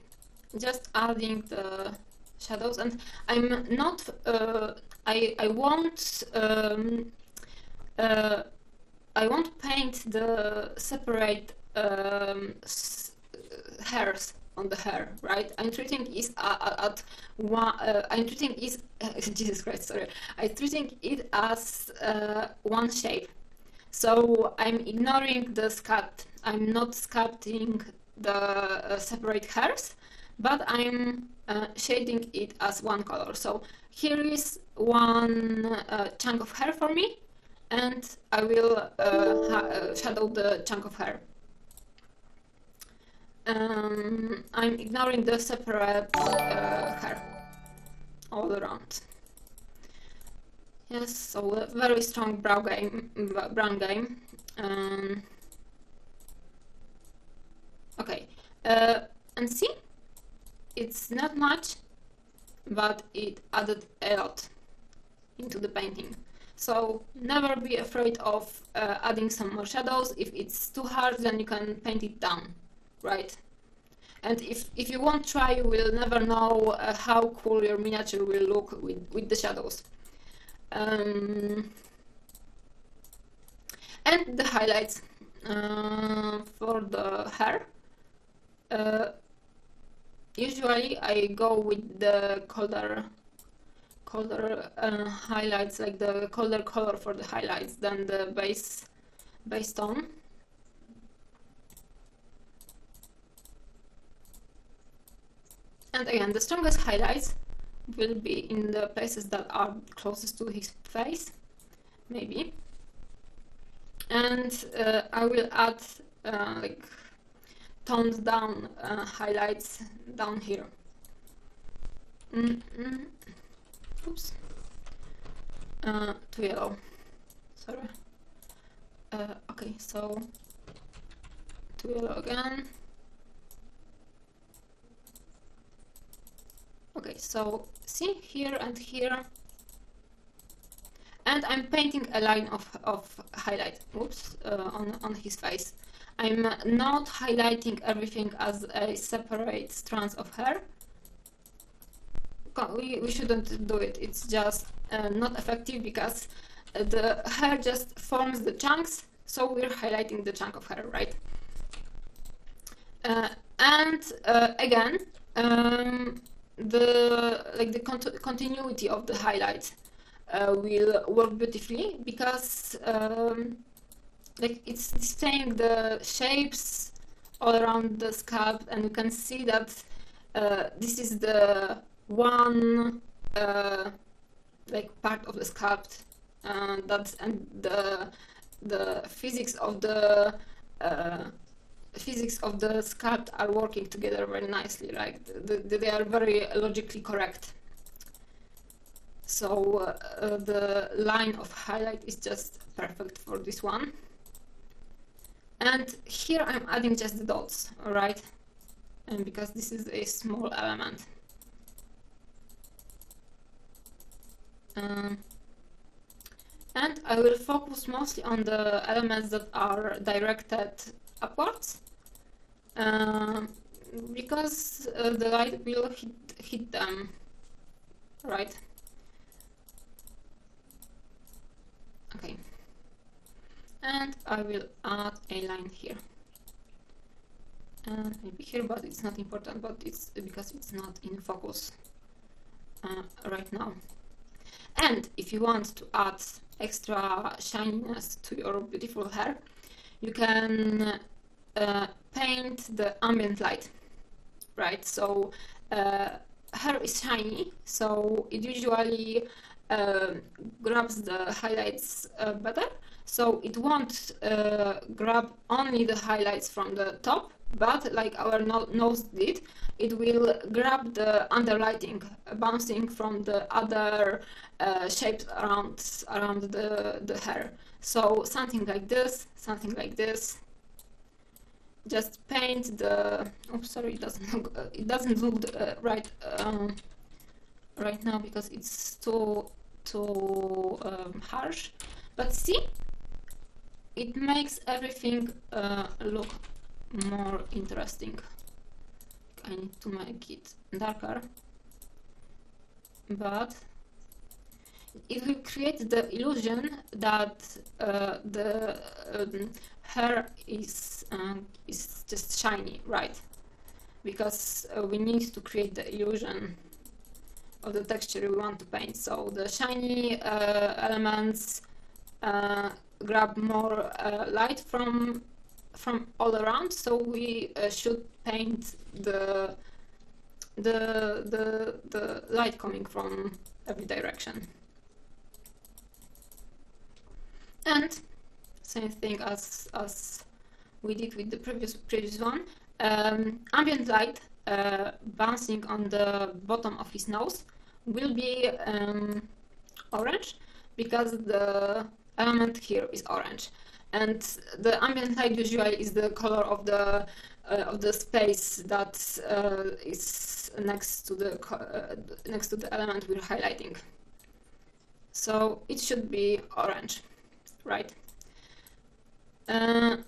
just adding the shadows, and I'm not I won't paint the separate hairs on the hair, right? I'm treating it at one. I'm treating it. Jesus Christ, sorry. I'm treating it as one shape. So I'm ignoring the sculpt. I'm not sculpting the separate hairs, but I'm shading it as one color. So here is one chunk of hair for me, and I will shadow the chunk of hair. I'm ignoring the separate hair all around. Yes, so a very strong brown game. Okay, and see, it's not much, but it added a lot into the painting. So never be afraid of adding some more shadows. If it's too hard, then you can paint it down, right? And if you won't try, you will never know how cool your miniature will look with the shadows. And the highlights for the hair. Usually I go with the colder highlights, like the colder color for the highlights than the base tone. And again, the strongest highlights will be in the places that are closest to his face, maybe. And I will add like toned down highlights down here. Oops. Too yellow. Sorry. Okay, so too yellow again. Okay, so see here and here, and I'm painting a line of highlight. Oops, on his face. I'm not highlighting everything as a separate strands of hair. We shouldn't do it. It's just not effective, because the hair just forms the chunks, so we're highlighting the chunk of hair, right? And again, the continuity of the highlights will work beautifully, because like it's displaying the shapes all around the sculpt, and you can see that this is the one like part of the sculpt and the physics of the sculpt are working together very nicely. Like they are very logically correct. So the line of highlight is just perfect for this one. And here I'm adding just the dots, alright? And because this is a small element. And I will focus mostly on the elements that are directed upwards, because the light will hit them, right? Okay. And I will add a line here. Maybe here, but it's not important, but it's because it's not in focus right now. And if you want to add extra shininess to your beautiful hair, you can paint the ambient light, right? So hair is shiny, so it usually grabs the highlights better. So it won't grab only the highlights from the top, but like our nose did, it will grab the underlighting bouncing from the other shapes around the hair. So something like this, something like this. Just paint the. Oh, sorry, it doesn't look right right now, because it's too harsh. But see, it makes everything look more interesting. I need to make it darker, but it will create the illusion that the hair is just shiny, right? Because we need to create the illusion of the texture we want to paint. So the shiny elements grab more light from all around. So we should paint the light coming from every direction. And same thing as we did with the previous one. Ambient light bouncing on the bottom of his nose will be orange, because the element here is orange, and the ambient light usually is the color of the space that is highlights next to the element we're highlighting. So it should be orange, right? And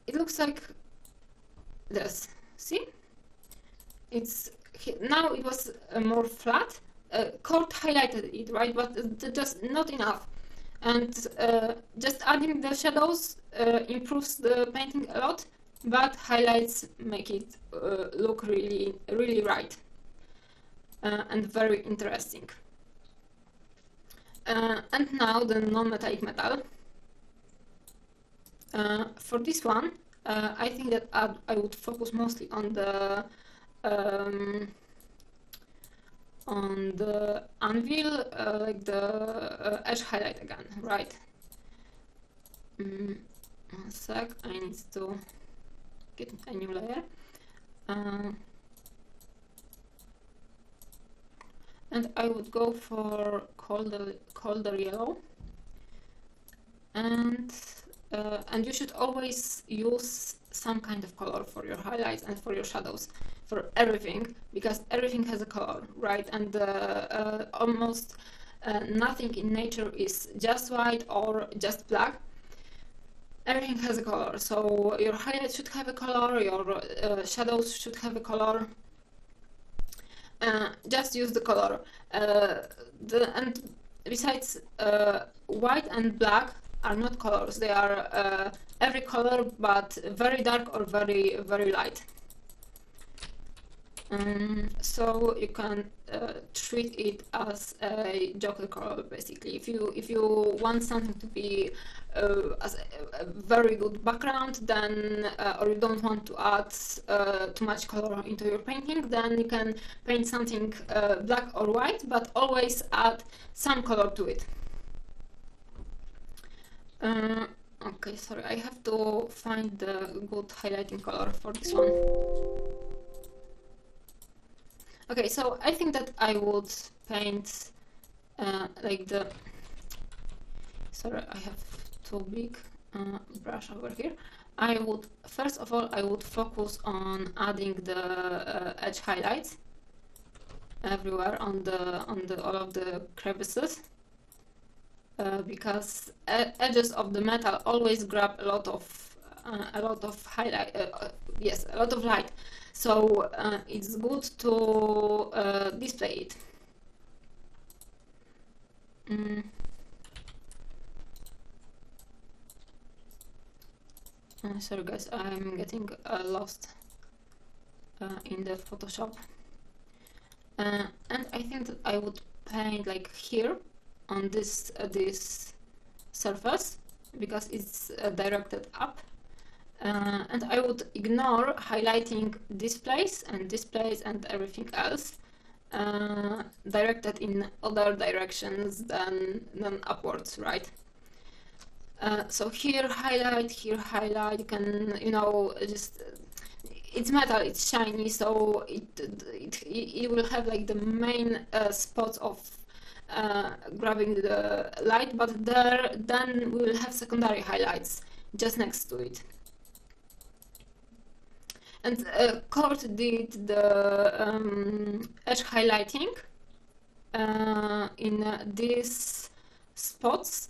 it looks like this. See? It's now it was more flat. Court highlighted it, right? But just not enough. And just adding the shadows improves the painting a lot, but highlights make it look really, really right and very interesting. And now the non-metallic metal. For this one, I think that I would focus mostly on the anvil, like the edge highlight again, right? One sec, I need to get a new layer. And I would go for colder yellow. And you should always use some kind of color for your highlights and for your shadows, for everything, because everything has a color, right? And almost nothing in nature is just white or just black. Everything has a color, so your highlights should have a color, your shadows should have a color. Just use the color. And besides, white and black are not colors. They are every color, but very dark or very, very light. So you can treat it as a joker color, basically. If you want something to be as a very good background, then or you don't want to add too much color into your painting, then you can paint something black or white, but always add some color to it. Okay, sorry, I have to find the good highlighting color for this one. Okay, so I think that I would paint like the... Sorry, I have too big brush over here. I would, first of all, I would focus on adding the edge highlights everywhere on all of the crevices. Because edges of the metal always grab a lot of highlight, yes, a lot of light. So it's good to display it. Sorry guys, I'm getting lost in the Photoshop. And I think that I would paint like here on this surface, because it's directed up, and I would ignore highlighting this place and everything else directed in other directions than upwards, right? So here highlight, you can, you know, just, it's metal, it's shiny, so it will have like the main spots of grabbing the light, but then we will have secondary highlights just next to it. And Kurt did the edge highlighting in these spots.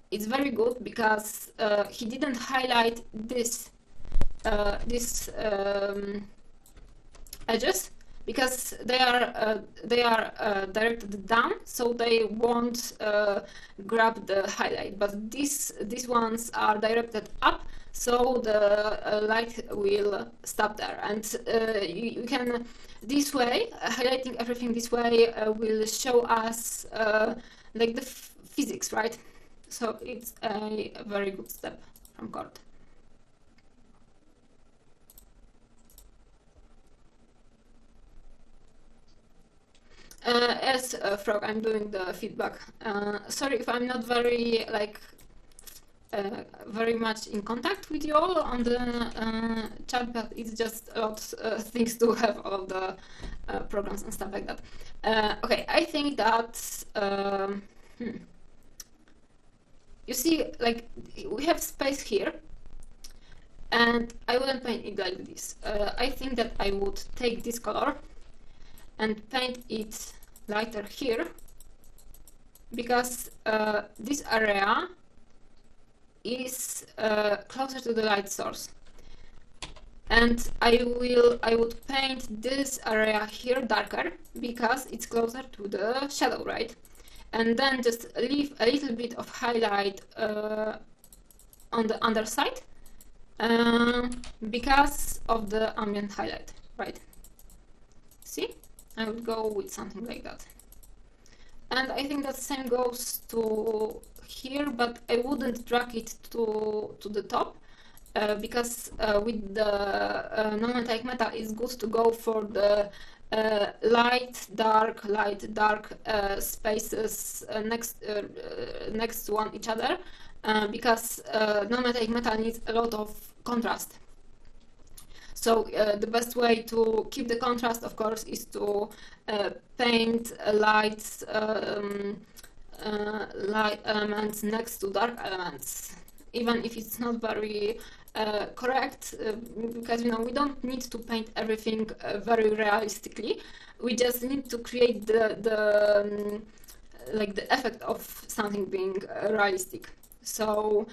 It's very good because he didn't highlight these edges, because they are directed down, so they won't grab the highlight. But these ones are directed up, so the light will stop there. And you can, this way, highlighting everything this way will show us like the physics, right? So it's a very good step from Kurt. Yes, Frog, I'm doing the feedback. Sorry if I'm not very very much in contact with you all on the chat, but it's just a lot of things to have all of the programs and stuff like that. Okay, I think that you see, like, we have space here, and I wouldn't paint it like this. I think that I would take this color and paint it lighter here, because this area is closer to the light source, and I would paint this area here darker because it's closer to the shadow, right? And then just leave a little bit of highlight on the underside because of the ambient highlight, right? See, I would go with something like that. And I think that same goes to here, but I wouldn't drag it to the top because with the non-metallic metal it's good to go for the light dark spaces next to one each other, because non-metallic metal needs a lot of contrast. So the best way to keep the contrast, of course, is to paint light elements next to dark elements, even if it's not very correct, because we don't need to paint everything very realistically. We just need to create the effect of something being realistic. So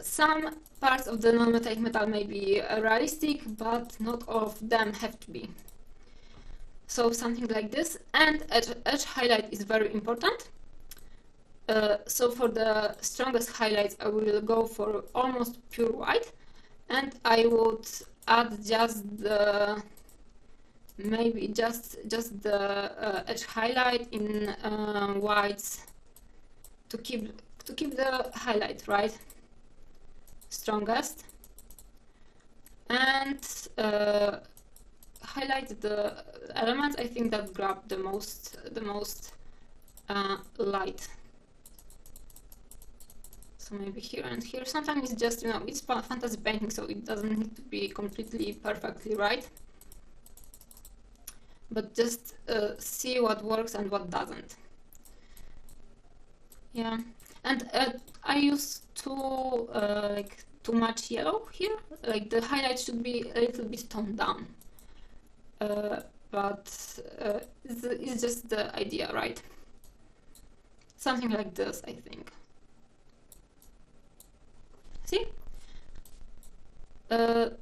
some parts of the non-metallic metal may be realistic, but not all of them have to be. So something like this, and edge highlight is very important. So for the strongest highlights, I will go for almost pure white, and I would add just the maybe just the edge highlight in whites to keep the highlight, right, strongest, and highlight the elements I think that grab the most light. So maybe here and here. Sometimes it's just, it's fantasy painting, so it doesn't need to be completely perfectly right. But just see what works and what doesn't. Yeah, and I use too much yellow here. Like the highlight should be a little bit toned down. But it's just the idea, right? Something like this, I think. See?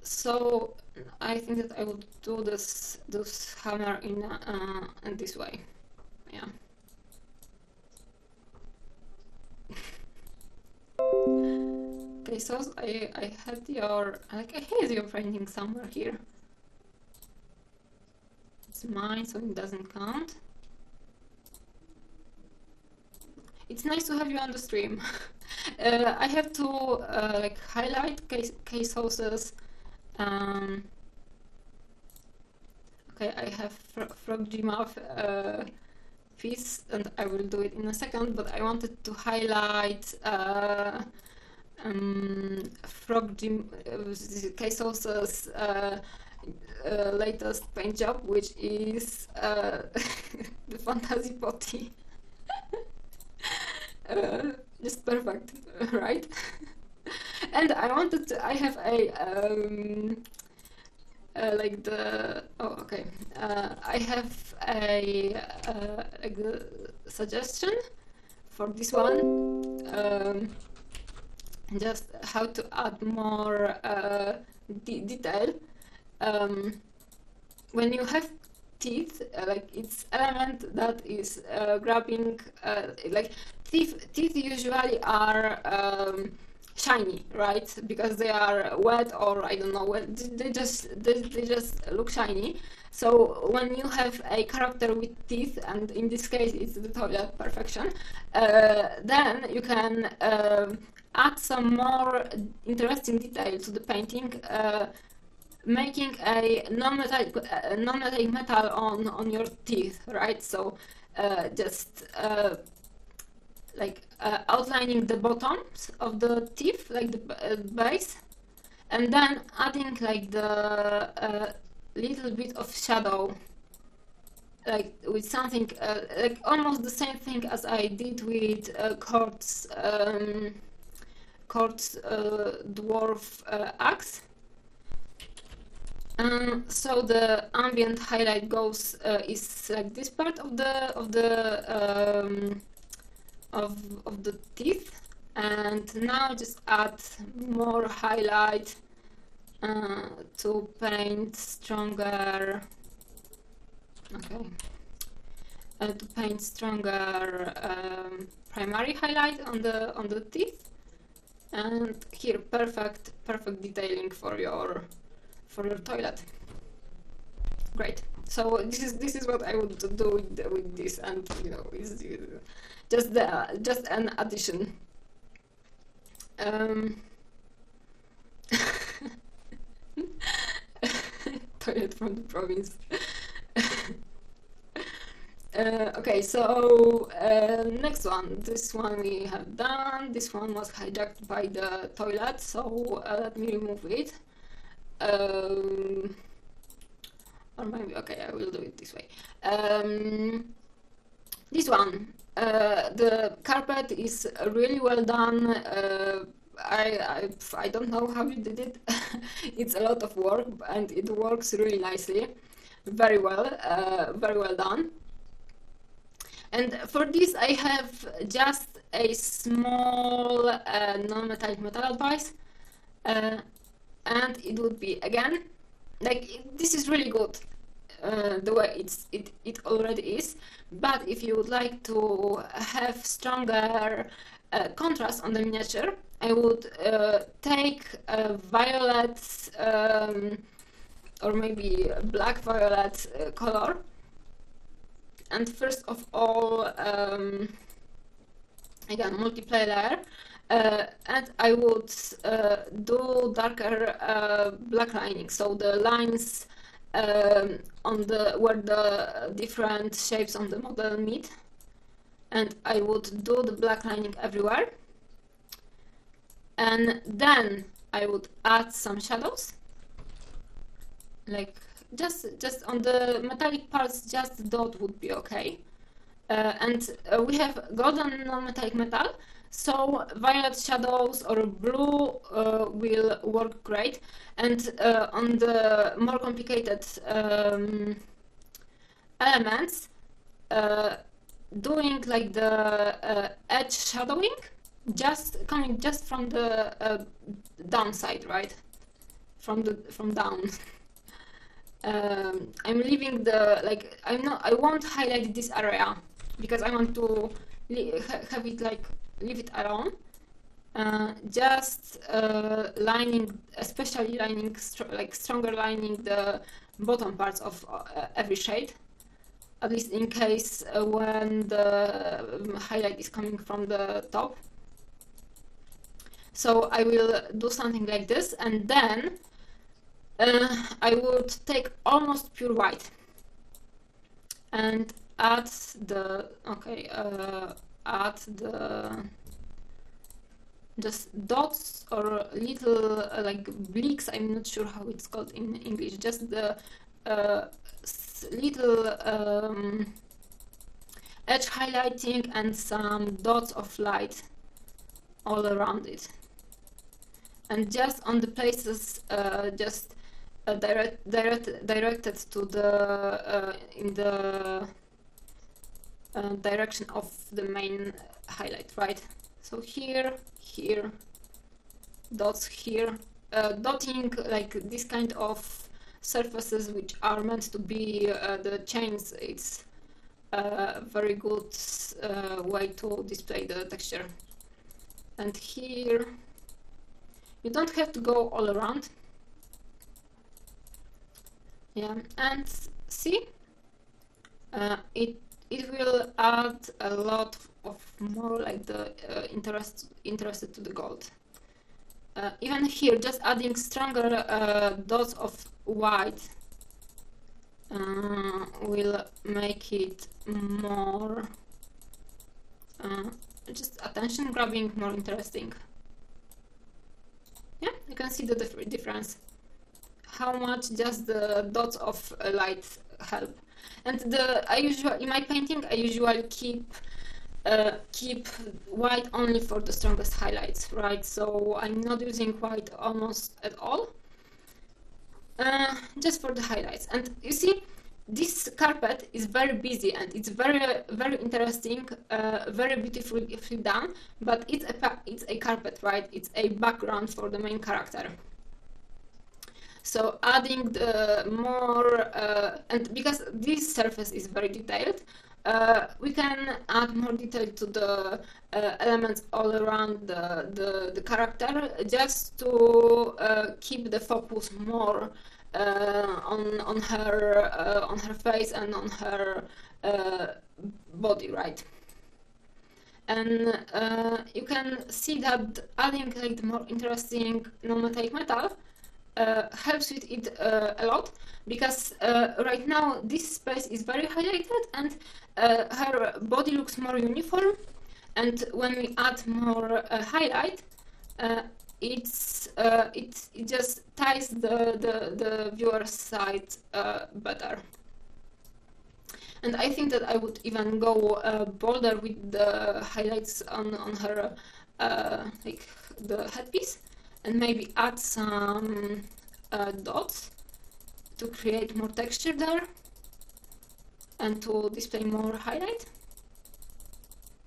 So I think that I would do this hammer in this way. Yeah. Okay, so I had your I had your painting somewhere here. It's mine, so it doesn't count. It's nice to have you on the stream. I have to highlight case houses. Okay, I have frog mouth piece, and I will do it in a second. But I wanted to highlight frog case houses latest paint job, which is the fantasy potty. Just perfect, right? And I wanted to, I have a I have a suggestion for this one, just how to add more detail. When you have teeth, it's element that is grabbing, teeth usually are shiny, right? Because they are wet, or I don't know, they just look shiny. So when you have a character with teeth, and in this case it's the toilet perfection, then you can add some more interesting detail to the painting, making a non-metallic metal on your teeth, right? So just outlining the bottoms of the teeth, like the base, and then adding the little bit of shadow, with something almost the same thing as I did with quartz dwarf axe. So the ambient highlight goes is like this part of the teeth, and now just add more highlight to paint stronger. Okay. To paint stronger primary highlight on the teeth, and here perfect detailing for your toilet. Great. So this is what I would do with this, and you know, it's just an addition. Toilet from the province. Okay, so next one. This one we have done. This one was hijacked by the toilet, so let me remove it. Or maybe, okay, I will do it this way. This one, the carpet is really well done. I don't know how you did it. It's a lot of work, and it works really nicely. Very well done. And for this I have just a small non-metallic metal advice, and it would be, again, like, this is really good the way it already is, but if you would like to have stronger contrast on the miniature, I would take a violet or maybe black violet color. And first of all, again, multiply layer, and I would do darker black lining, so the lines on where the different shapes on the model meet, and I would do the black lining everywhere, and then I would add some shadows, like just on the metallic parts, just dot would be okay. And we have golden non-metallic metal, so violet shadows or blue will work great. And on the more complicated elements, doing like the edge shadowing, just coming just from the downside, right? From down. I'm leaving the, like, I won't highlight this area because I want to have it, like, leave it alone. Just lining, especially lining, stronger lining the bottom parts of every shade, at least in case when the highlight is coming from the top. So I will do something like this, and then I would take almost pure white and add the just dots or little like bleaks. I'm not sure how it's called in English. Just the little edge highlighting and some dots of light all around it, and just on the places just directed to the in the direction of the main highlight, right? So here, dots here, dotting like this kind of surfaces which are meant to be the chains. It's a very good way to display the texture. And here, you don't have to go all around. Yeah, and see, it will add a lot of more, like, the interested to the gold. Even here, just adding stronger dots of white will make it more just attention grabbing, more interesting. Yeah, you can see the difference, how much just the dots of light help. And in my painting I usually keep white only for the strongest highlights, right? So I'm not using white almost at all. just for the highlights. And you see, this carpet is very busy and it's very interesting, very beautifully done, but it's a carpet, right? It's a background for the main character. So adding the more, and because this surface is very detailed, we can add more detail to the elements all around the character, just to keep the focus more on her face and on her body, right? And you can see that adding like the more interesting non-metallic metal helps with it a lot, because right now this space is very highlighted and her body looks more uniform, and when we add more highlight, it just ties the viewer's side better. And I think that I would even go bolder with the highlights on her like the headpiece, and maybe add some dots to create more texture there and to display more highlight.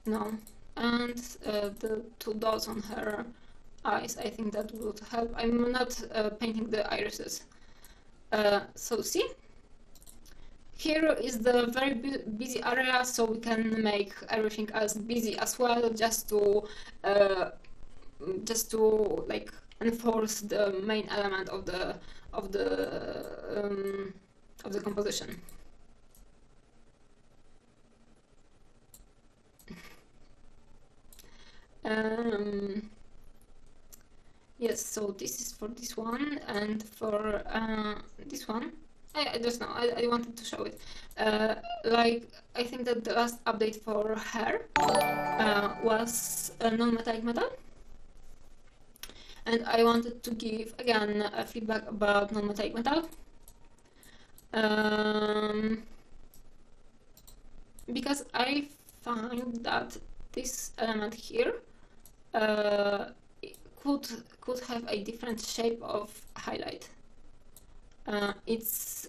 No, and the 2 dots on her eyes, I think that would help. I'm not painting the irises. So see, here is the very busy area, so we can make everything else busy as well, just to like enforce the main element of the composition. Yes, so this is for this one, and for this one, I just know, I wanted to show it. Like, I think that the last update for hair was non-metallic metal. And I wanted to give, again, feedback about non-metallic metal. Because I find that this element here could have a different shape of highlight. It's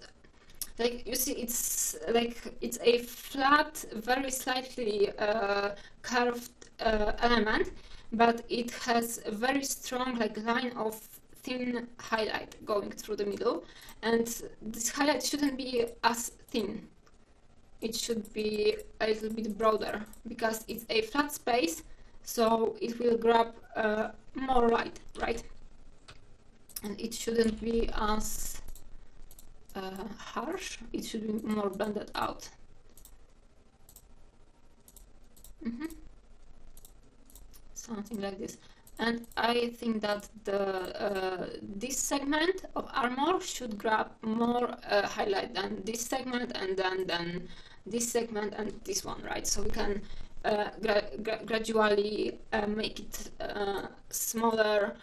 like, you see, it's a flat, very slightly curved element, but it has a very strong like line of thin highlight going through the middle, and this highlight shouldn't be as thin. It should be a little bit broader, because it's a flat space, so it will grab more light, right? And it shouldn't be as harsh, it should be more blended out. Something like this. And I think that the this segment of armor should grab more highlight than this segment, and then this segment and this one, right? So we can gradually make it smaller,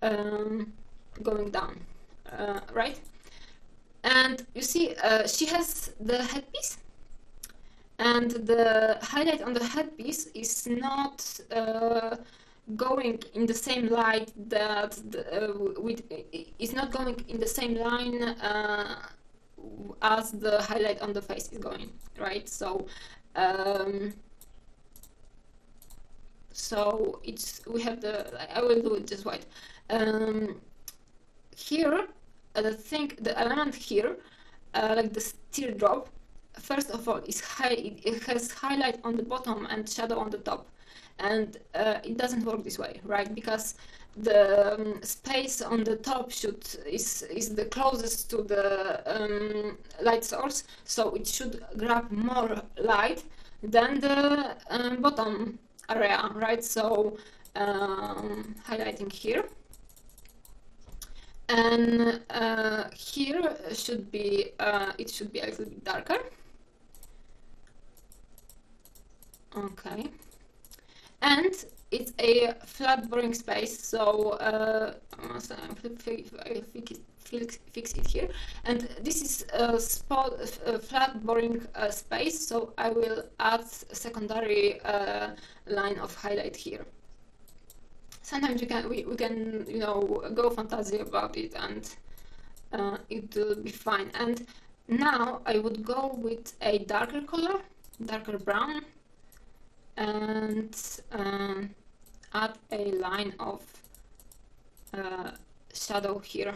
going down, right? And you see, she has the headpiece, and the highlight on the headpiece is not going in the same light that is not going in the same line as the highlight on the face is going, right? So so we have I will do it just white. Here, the element here, like the teardrop, first of all, it has highlight on the bottom and shadow on the top, and it doesn't work this way, right? Because the space on the top is the closest to the light source, so it should grab more light than the bottom area, right? So highlighting here, and here should be it should be a little bit darker. Okay, and it's a flat boring space, so I'll fix it here, and this is a flat boring space, so I will add a secondary line of highlight here. Sometimes we can, you know, go fantasy about it and it will be fine. And now I would go with a darker color, darker brown, and add a line of shadow here,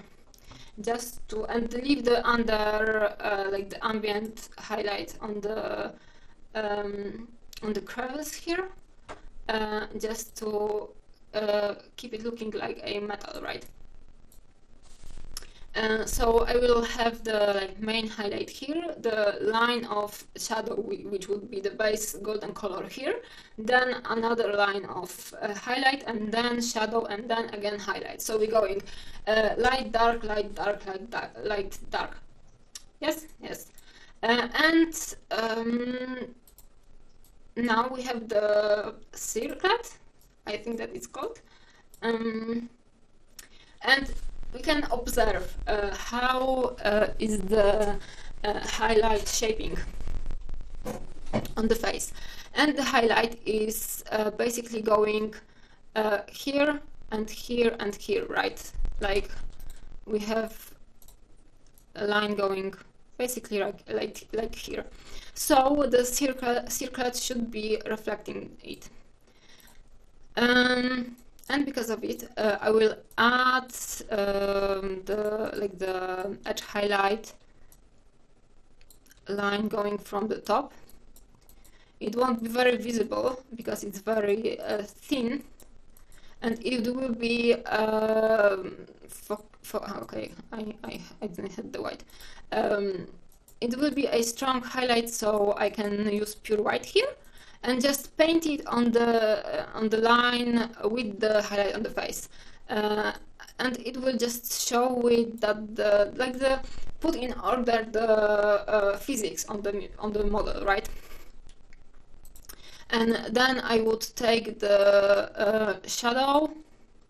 just to, and leave the under like the ambient highlight on the crevice here, just to keep it looking like a metal, right? So I will have the main highlight here, the line of shadow, which would be the base golden color here, then another line of highlight, and then shadow, and then again highlight. So we're going light, dark, light, dark, light, dark, light, dark. Yes, yes. And now we have the circlet, I think that it's called, and we can observe how is the highlight shaping on the face. And the highlight is basically going here and here and here, right? Like we have a line going basically like here. So the circlet should be reflecting it. And because of it, I will add the edge highlight line going from the top. It won't be very visible because it's very thin, and it will be okay. I didn't hit the white. It will be a strong highlight, so I can use pure white here and just paint it on the line with the highlight on the face, and it will just show it that put in order the physics on the model, right? And then I would take the shadow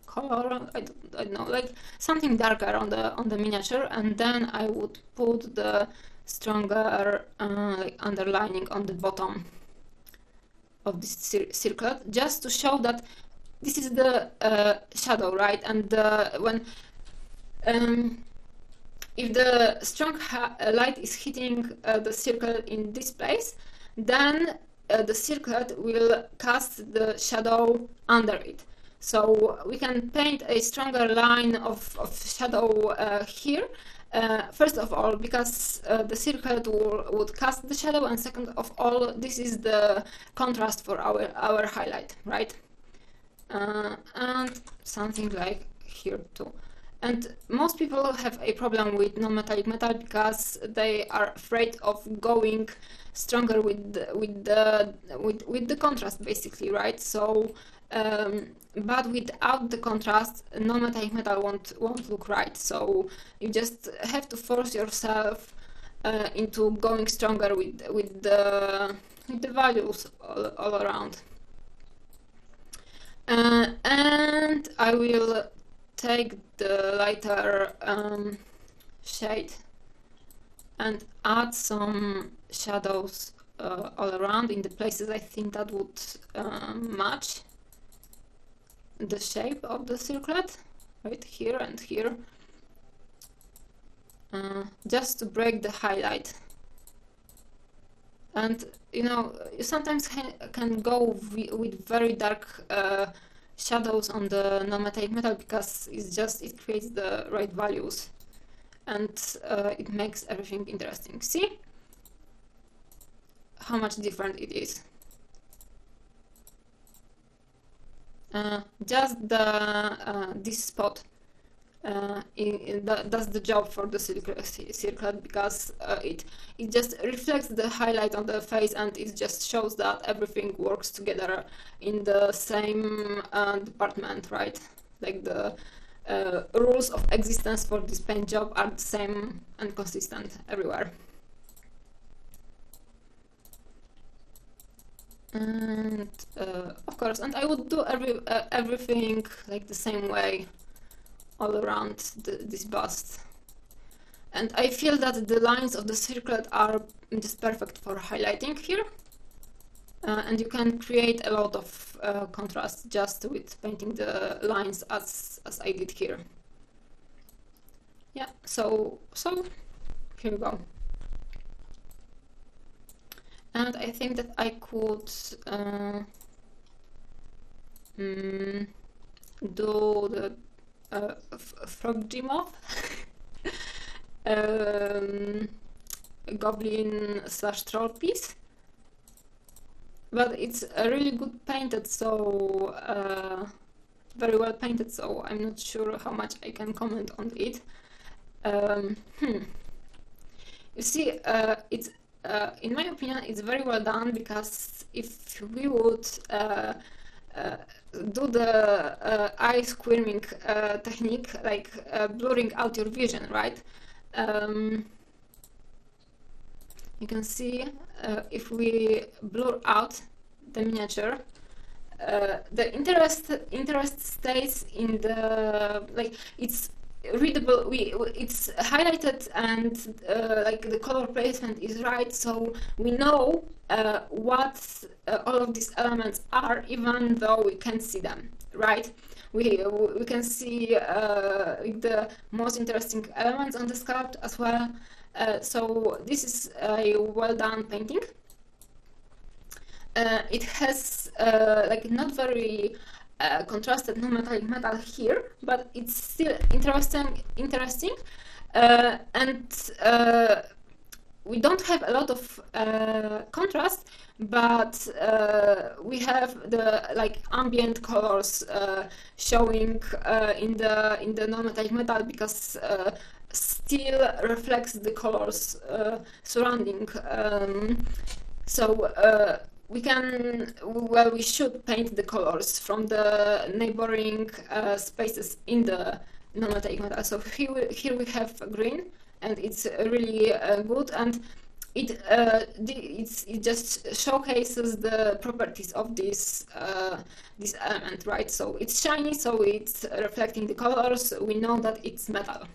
color, I don't know, like something darker on the miniature, and then I would put the stronger like underlining on the bottom of this circlet, just to show that this is the shadow, right? And when if the strong light is hitting the circlet in this place, then the circlet will cast the shadow under it. So we can paint a stronger line of shadow here. First of all, because the circlet would cast the shadow, and second of all, this is the contrast for our highlight, right? And something like here too. And most people have a problem with non-metallic metal because they are afraid of going stronger with the contrast, basically, right? So but without the contrast, non-metallic metal won't look right. So you just have to force yourself into going stronger with the values all around. And I will take the lighter shade and add some shadows all around in the places I think that would match the shape of the circlet, right here and here, just to break the highlight. And you know, you sometimes can go with very dark shadows on the non-metallic metal because it creates the right values, and it makes everything interesting. See how much different it is. Just this spot does the job for the circlet because it just reflects the highlight on the face, and it just shows that everything works together in the same department, right? Like the rules of existence for this paint job are the same and consistent everywhere. And of course, and I would do everything like the same way all around this bust. And I feel that the lines of the circlet are just perfect for highlighting here. And you can create a lot of contrast just with painting the lines as I did here. yeah, so here we go. And I think that I could do the frog G-moth, goblin / troll piece, but it's really good painted, so very well painted, so I'm not sure how much I can comment on it. You see, it's in my opinion, it's very well done, because if we would do the eye squirming technique, like blurring out your vision, right? You can see if we blur out the miniature, the interest stays in the, like, it's readable, it's highlighted, and like the color placement is right, so we know what all of these elements are, even though we can't see them, right? We can see the most interesting elements on the sculpt as well. So this is a well done painting. It has like not very contrasted non-metallic metal here, but it's still interesting, and we don't have a lot of contrast, but we have the like ambient colors showing in the non-metallic metal, because still reflects the colors surrounding. So we can, well, we should paint the colors from the neighboring spaces in the non-metallic metal. So here we have green, and it's really good, and it just showcases the properties of this element, right? So it's shiny, so it's reflecting the colors. We know that it's metal.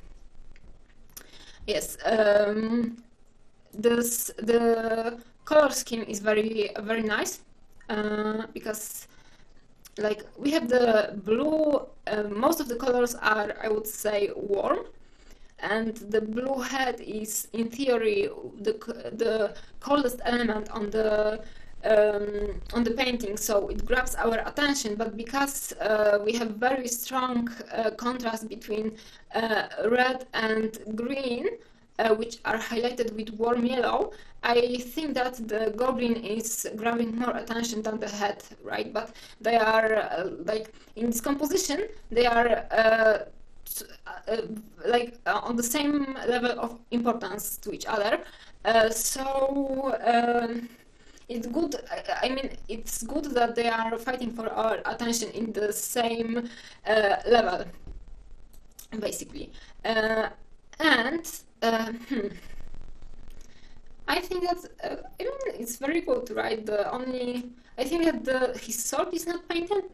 Yes, the color scheme is very nice, because like we have the blue, most of the colors are, I would say, warm, and the blue head is in theory the coldest element on the painting, so it grabs our attention. But because we have very strong contrast between red and green, which are highlighted with warm yellow, I think that the goblin is grabbing more attention than the head, right? But they are like in this composition, they are like on the same level of importance to each other. So it's good. I mean, it's good that they are fighting for our attention in the same level, basically. And I think that I mean, it's very good, right? I think that his sword is not painted.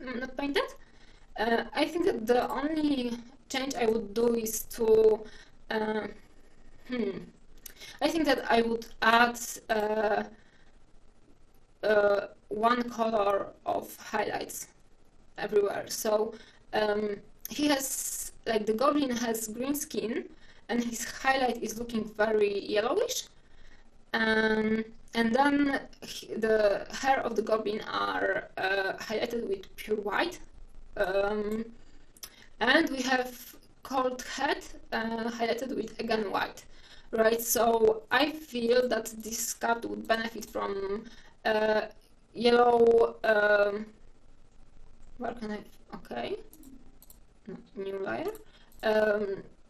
I think that the only change I would do is to I think that I would add one color of highlights everywhere. So he has, like, the goblin has green skin, and his highlight is looking very yellowish, and then the hair of the goblin are highlighted with pure white, and we have cold head highlighted with, again, white, right? So I feel that this sculpt would benefit from yellow. Where can I? Okay, no, new layer.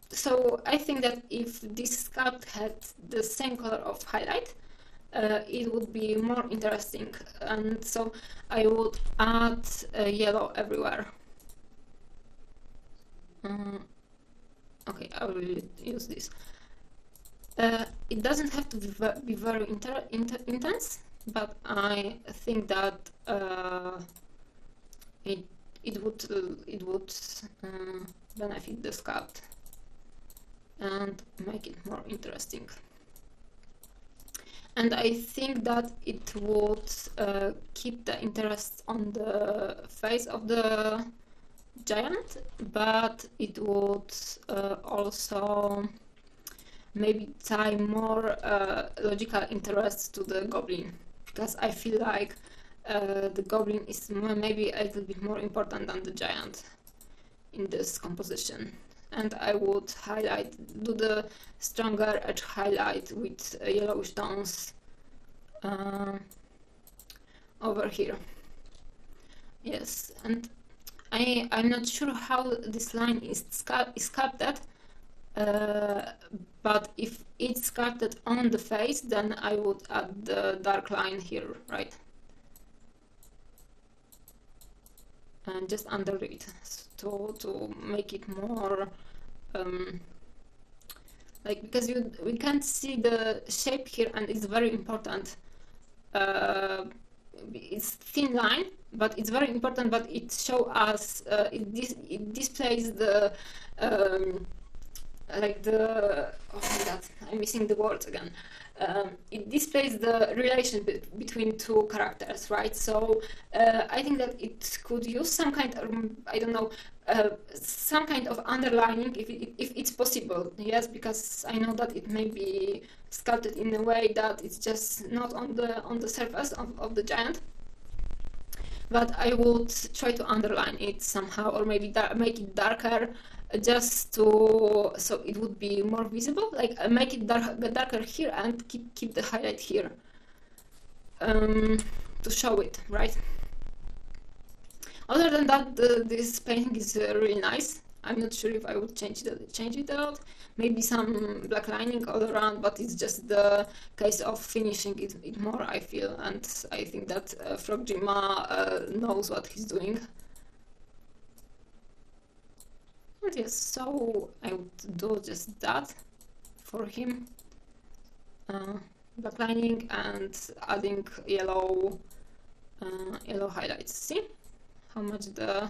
So I think that if this sculpt had the same color of highlight, it would be more interesting, and so I would add yellow everywhere. Okay, I will use this. It doesn't have to be very intense, but I think that it would benefit the sculpt and make it more interesting. And I think that it would keep the interest on the face of the giant, but it would also maybe tie more logical interest to the goblin, because I feel like the goblin is maybe a little bit more important than the giant in this composition. And I would do the stronger edge highlight with yellowish tones over here. Yes, and I'm not sure how this line is sculpted, but if it's sculpted on the face, then I would add the dark line here, right? And just under it to make it more like, because we can't see the shape here, and it's very important. It's thin line, but it's very important, but it shows us it displays the like the, oh my god, I'm missing the words again. It displays the relation between two characters, right? So I think that it could use some kind of, I don't know, some kind of underlining if it's possible. Yes, because I know that it may be sculpted in a way that it's just not on the surface of the giant. But I would try to underline it somehow, or maybe make it darker, just so it would be more visible. Like make it darker here and keep the highlight here to show it, right? Other than that, this painting is really nice. I'm not sure if I would change it a lot. Maybe some black lining all around, but it's just the case of finishing it more, I feel. And I think that Frogjima knows what he's doing. And yes, so I would do just that for him. Black lining and adding yellow highlights. See how much I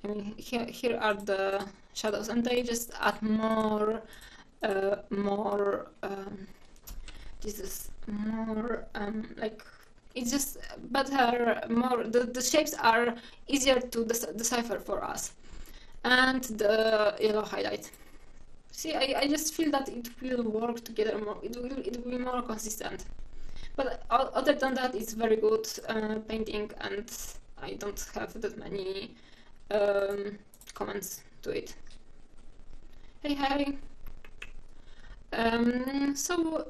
mean, here are the shadows, and they just add more like, it's just better, more, the shapes are easier to decipher for us. And the yellow highlight. See, I just feel that it will work together more, it will be more consistent. But other than that, it's very good painting, and I don't have that many comments to it. Hey. So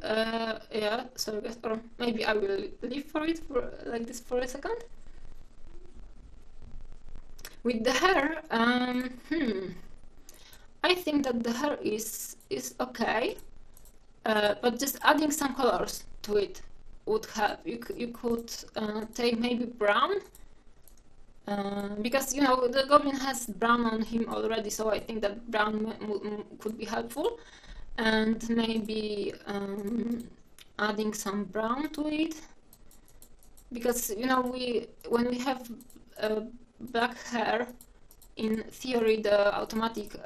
yeah, sorry guys, or maybe I will leave for it for like this for a second. With the hair, I think that the hair is okay, but just adding some colors to it would help. You could take maybe brown, because you know the goblin has brown on him already, so I think that brown could be helpful, and maybe adding some brown to it, because you know when we have black hair, in theory the automatic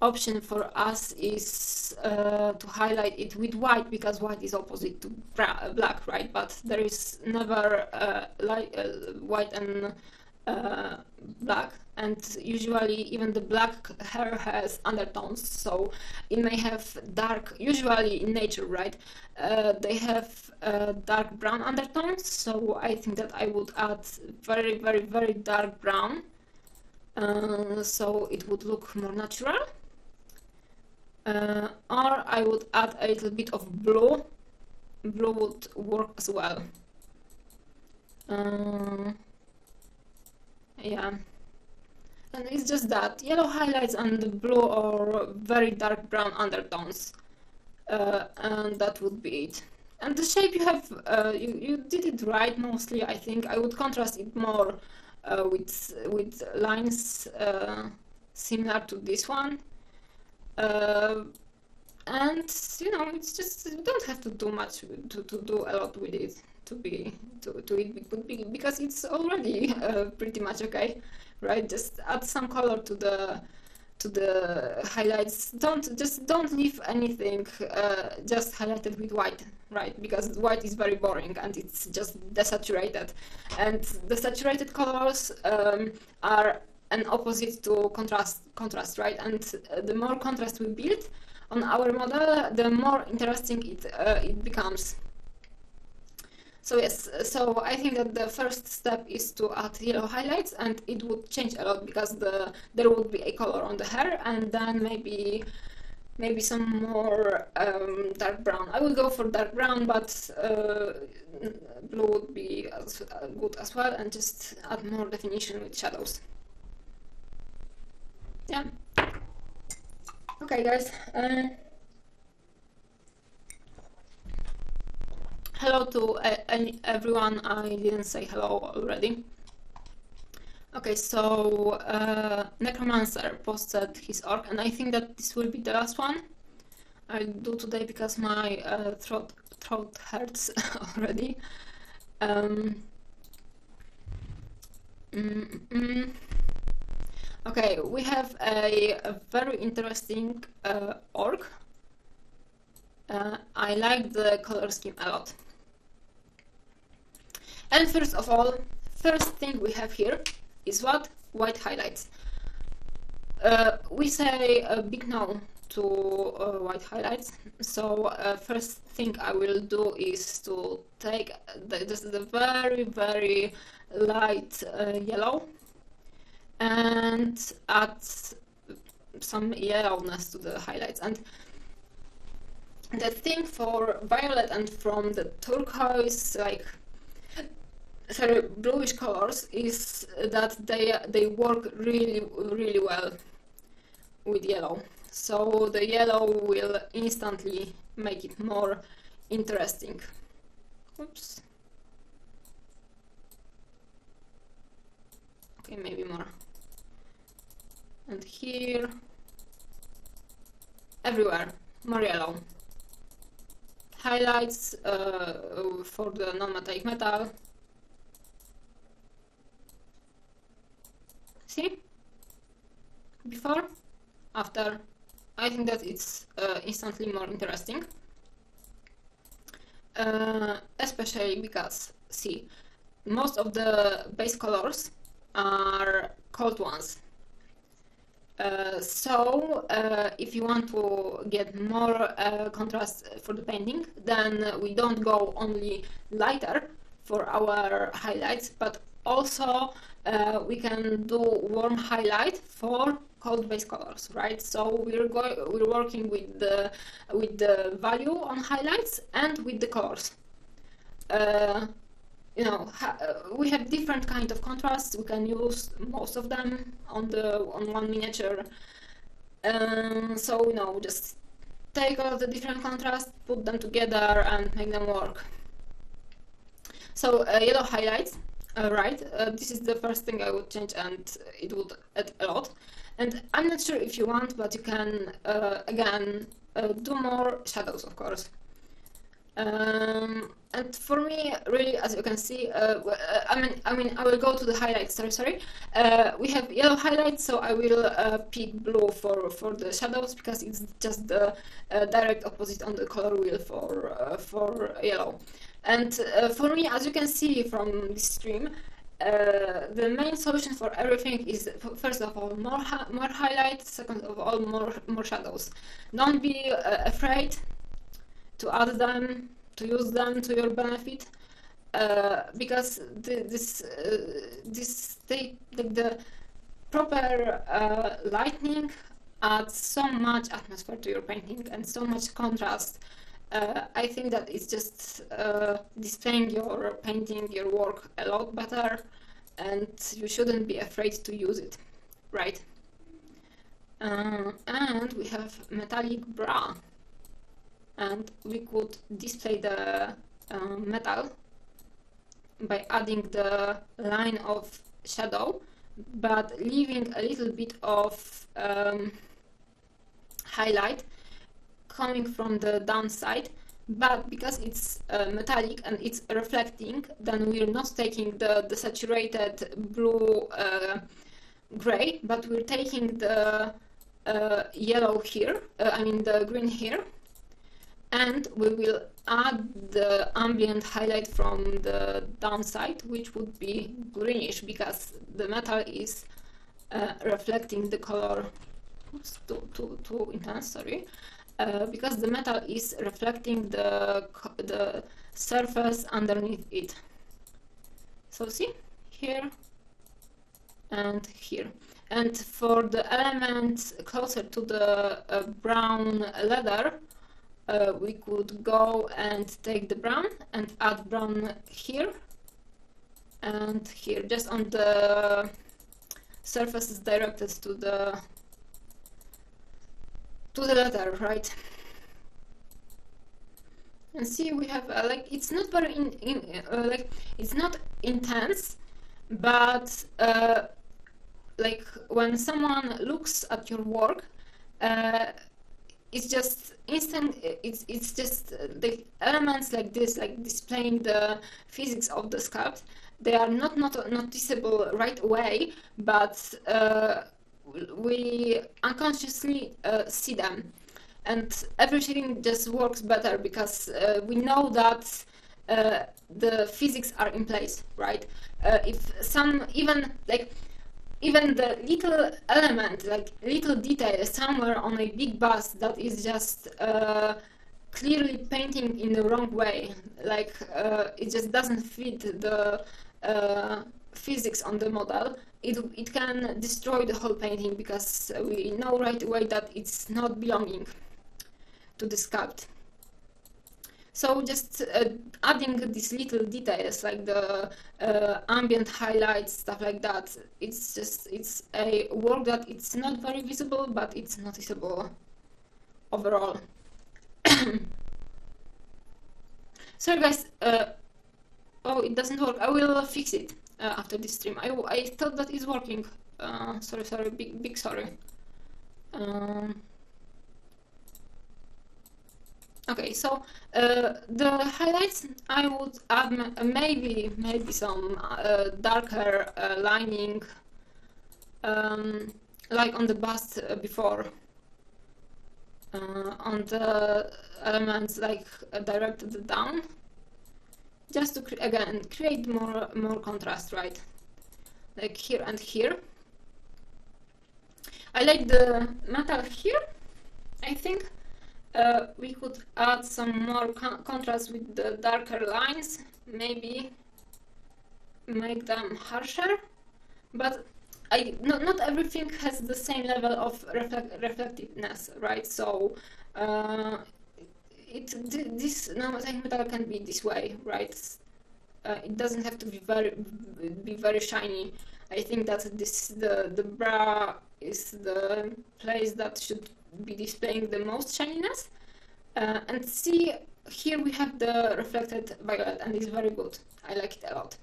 option for us is to highlight it with white, because white is opposite to black, right? But there is never white and black, and usually even the black hair has undertones, so it may have dark, usually in nature, right? They have dark brown undertones, so I think that I would add very, very, very dark brown, so it would look more natural. Or I would add a little bit of blue. Blue would work as well. Yeah, and it's just that yellow highlights and the blue or very dark brown undertones, and that would be it. And the shape you have, you did it right mostly. I think I would contrast it more with lines similar to this one. And you know, it's just, you don't have to do much to do a lot with it because it's already pretty much okay, right? Just add some color to the the highlights. Don't leave anything just highlighted with white, right? Because white is very boring and it's just desaturated, and the saturated colors are an opposite to contrast, right? And the more contrast we build on our model, the more interesting it becomes. So yes, so I think that the first step is to add yellow highlights, and it would change a lot because there would be a color on the hair, and then maybe some more dark brown. I will go for dark brown, but blue would be good as well, and just add more definition with shadows. Yeah. Okay, guys. Hello to everyone. I didn't say hello already. Okay, so Necromancer posted his orc, and I think that this will be the last one I'll do today because my throat hurts already. Okay, we have a very interesting orc. I like the color scheme a lot. And first of all, first thing we have here is what? White highlights. We say a big no to white highlights. So first thing I will do is to take the very, very light yellow and add some yellowness to the highlights. And the thing for violet and from the turquoise, bluish colors, is that they work really, really well with yellow. So the yellow will instantly make it more interesting. Oops. Okay, maybe more. And here, everywhere, more yellow. Highlights for the non-metallic metal. See? Before, after. I think that it's instantly more interesting. Especially because, see, most of the base colors are cold ones. So if you want to get more contrast for the painting, then we don't go only lighter for our highlights, but also we can do warm highlight for cold base colors, right? So we're working with the value on highlights and with the colors. You know, we have different kind of contrasts. We can use most of them on one miniature. So you know, just take all the different contrasts, put them together, and make them work. So yellow highlights, right? This is the first thing I would change, and it would add a lot. And I'm not sure if you want, but you can again do more shadows, of course. And for me, really, as you can see, I will go to the highlights. Sorry. We have yellow highlights, so I will pick blue for the shadows because it's just the direct opposite on the color wheel for yellow. And for me, as you can see from this stream, the main solution for everything is, first of all, more highlights. Second of all, more shadows. Don't be afraid to add them, to use them to your benefit, because the proper lighting adds so much atmosphere to your painting and so much contrast. I think that it's just displaying your painting, your work a lot better, and you shouldn't be afraid to use it, right? And we have metallic bra. And we could display the metal by adding the line of shadow, but leaving a little bit of highlight coming from the downside. But because it's metallic and it's reflecting, then we're not taking the saturated blue gray, but we're taking the yellow here, I mean the green here, and we will add the ambient highlight from the downside, which would be greenish because the metal is reflecting the color. Oops, too intense, sorry. Because the metal is reflecting the surface underneath it. So see, here and here. And for the elements closer to the brown leather, we could go and take the brown and add brown here and here, just on the surfaces directed to the leather, right? And see, we have like, it's not very like, it's not intense, but like when someone looks at your work, it's just instant. It's just the elements like this, like displaying the physics of the sculpt. They are not noticeable right away, but we unconsciously see them, and everything just works better because we know that the physics are in place, right? If some even the little element, like little detail somewhere on a big bust that is just clearly painting in the wrong way, like it just doesn't fit the physics on the model, it can destroy the whole painting because we know right away that it's not belonging to the sculpt. So just adding these little details like the ambient highlights, stuff like that, it's a work that it's not very visible, but it's noticeable overall. Sorry guys, oh, it doesn't work. I will fix it after this stream. I thought that it's working. Sorry, big sorry. Okay, so the highlights, I would add maybe some darker lining, like on the bust before, on the elements like directed down, just to again create more contrast, right? Like here and here. I like the metal here. I think we could add some more contrast with the darker lines, maybe make them harsher, but not everything has the same level of reflectiveness, right? So this non-metallic metal can be this way, right? It doesn't have to be very shiny. I think that the bra is the place that should be displaying the most shininess. And see, here we have the reflected violet, and it's very good. I like it a lot.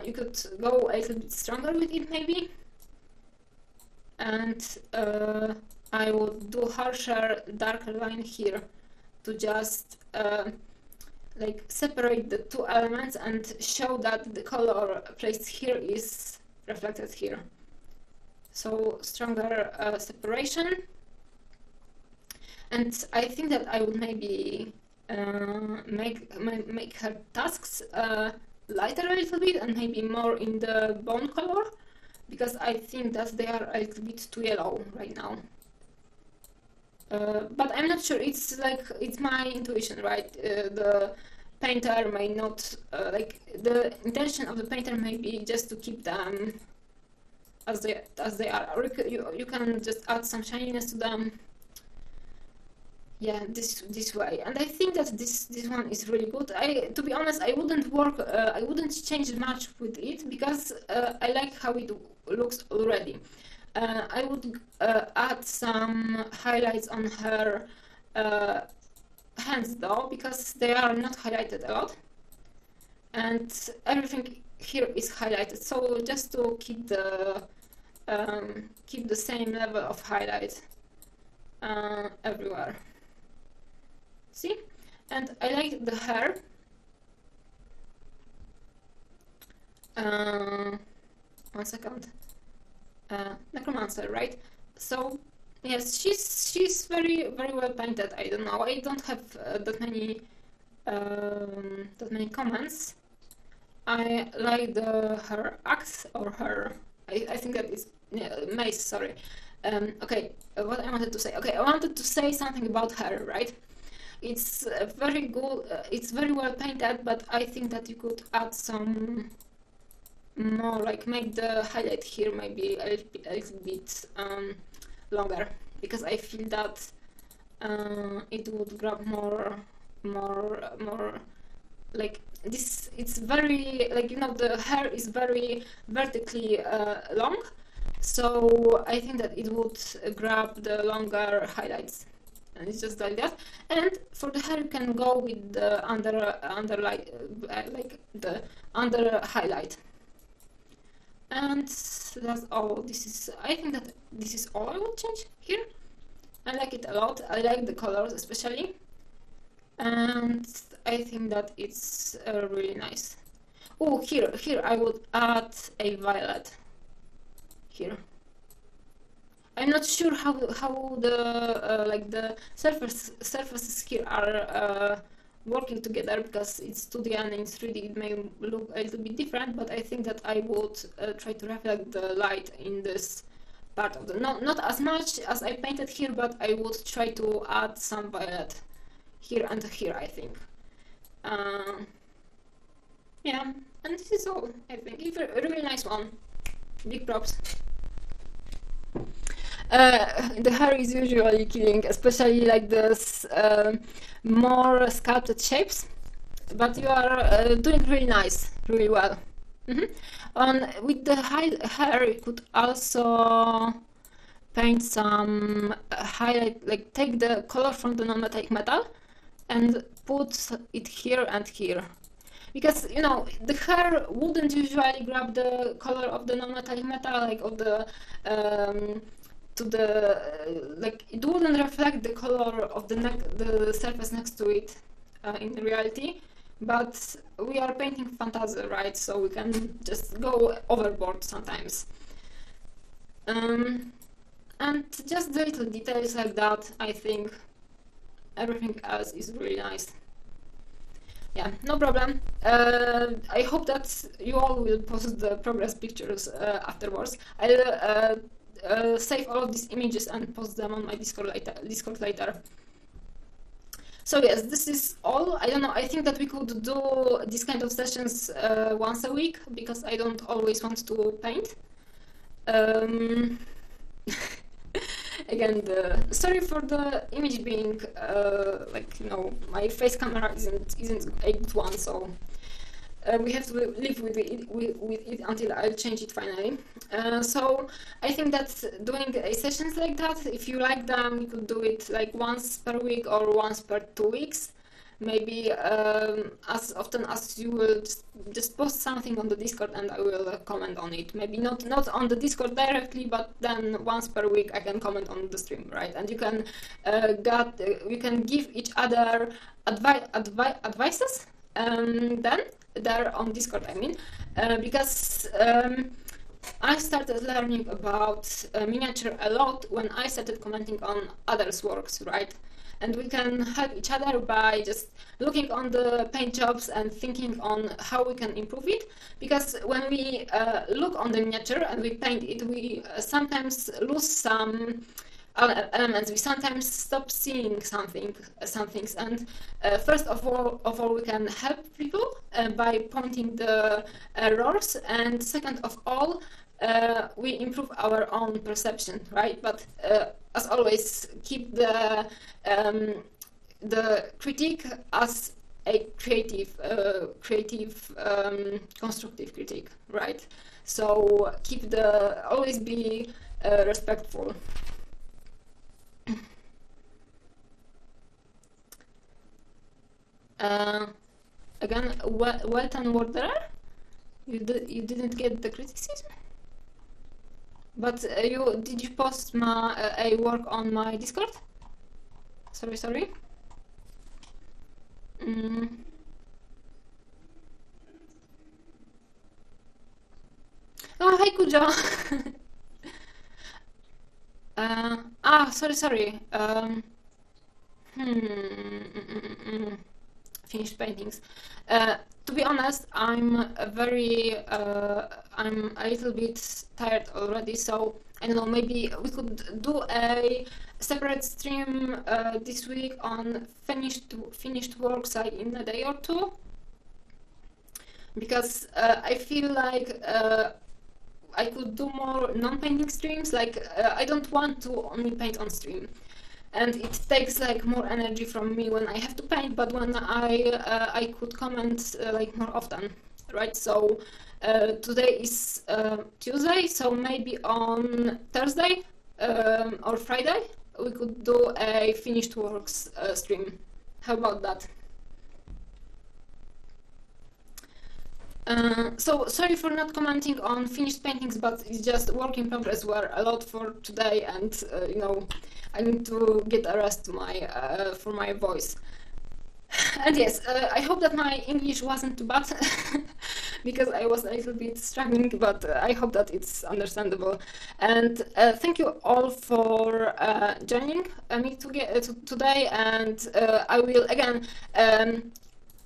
You could go a little bit stronger with it maybe, and I would do harsher, darker line here to just like separate the two elements and show that the color placed here is reflected here. So stronger separation. And I think that I would maybe make her tasks lighter a little bit and maybe more in the bone color, because I think that they are a little bit too yellow right now. But I'm not sure. It's my intuition, right? The painter may not like, the intention of the painter may be just to keep them as they are. Or you can just add some shininess to them. Yeah, this way, and I think that this one is really good. To be honest, I wouldn't change much with it because I like how it looks already. I would add some highlights on her hands though, because they are not highlighted a lot, and everything here is highlighted. So just to keep the same level of highlight everywhere. See? And I like the hair. One second. Necromancer, right? So Yes, she's very well painted. I don't know. I don't have that many comments. I like her axe or her. I think that is mace. Sorry. Okay, what I wanted to say. Okay, I wanted to say something about her. Right. It's very good. It's very well painted, but I think that you could add some more, like make the highlight here maybe a little bit longer, because I feel that it would grab more like this. It's very, like, you know, the hair is very vertically long, so I think that it would grab the longer highlights, and it's just like that. And for the hair you can go with the underlight, like the under highlight. And that's all. I think that this is all I will change here. I like it a lot. I like the colors especially, and I think that it's really nice. Oh, here I would add a violet here. I'm not sure how the like the surfaces here are working together, because it's 2D and in 3D it may look a little bit different, but I think that I would try to reflect the light in this part of the, not as much as I painted here, but I would try to add some violet here and here, I think. Yeah, and this is all. I think it's a really nice one. Big props. The hair is usually killing, especially like this more sculpted shapes, but you are doing really nice, really well. With the hair you could also paint some highlight, like take the color from the non-metallic metal and put it here and here, because, you know, the hair wouldn't usually grab the color of the non-metallic metal, like of the to the like it wouldn't reflect the color of the surface next to it in reality. But we are painting fantasy, right? So we can just go overboard sometimes. And just the little details like that, I think everything else is really nice. Yeah, no problem. I hope that you all will post the progress pictures afterwards. I'll save all of these images and post them on my Discord later. So yes, this is all. I don't know, I think that we could do these kind of sessions once a week, because I don't always want to paint. Again, sorry for the image being like, you know, my face camera isn't a good one, so we have to live with it until I'll change it finally. So I think that doing sessions like that, if you like them, you could do it like once per week or once per 2 weeks. Maybe as often as you will just post something on the Discord and I will comment on it. Maybe not on the Discord directly, but then once per week I can comment on the stream, right? And you can you can give each other advices then there on Discord, I mean, because I started learning about miniature a lot when I started commenting on others' works, right? And we can help each other by just looking on the paint jobs and thinking on how we can improve it. Because when we look on the miniature and we paint it, we sometimes lose some elements. We sometimes stop seeing some things. And first of all, we can help people by pointing the errors. And second of all, we improve our own perception, right? But as always, keep the critique as a creative, constructive critique, right? So always be respectful. Again, well done, Wanderer. You didn't get the criticism, but did you post a work on my Discord? Sorry. Oh, hi Kujo. sorry. Finished paintings. To be honest, I'm a little bit tired already, so I don't know, maybe we could do a separate stream this week on finished works, like in a day or two, because I feel like I could do more non-painting streams. Like I don't want to only paint on stream, and it takes like more energy from me when I have to paint, but when I could comment like more often, right? So today is Tuesday, so maybe on Thursday or Friday we could do a finished works stream. How about that? So sorry for not commenting on finished paintings, but it's just work in progress were a lot for today, and you know, I need to get a rest for my voice. And yes, I hope that my English wasn't too bad because I was a little bit struggling, but I hope that it's understandable. And thank you all for joining me today, and I will again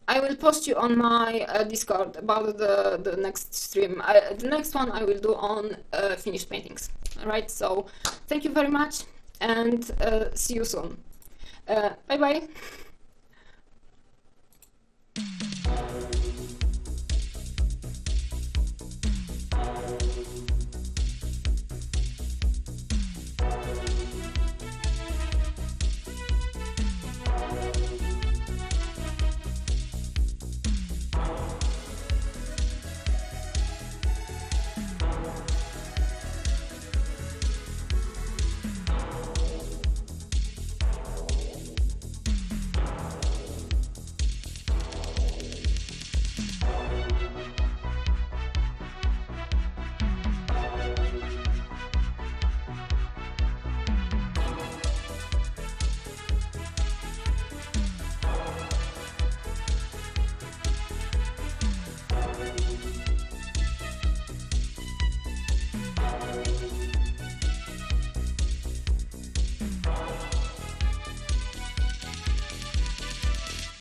I will post you on my Discord about the next stream. The next one I will do on finished paintings. Alright, so thank you very much, and see you soon. Bye bye.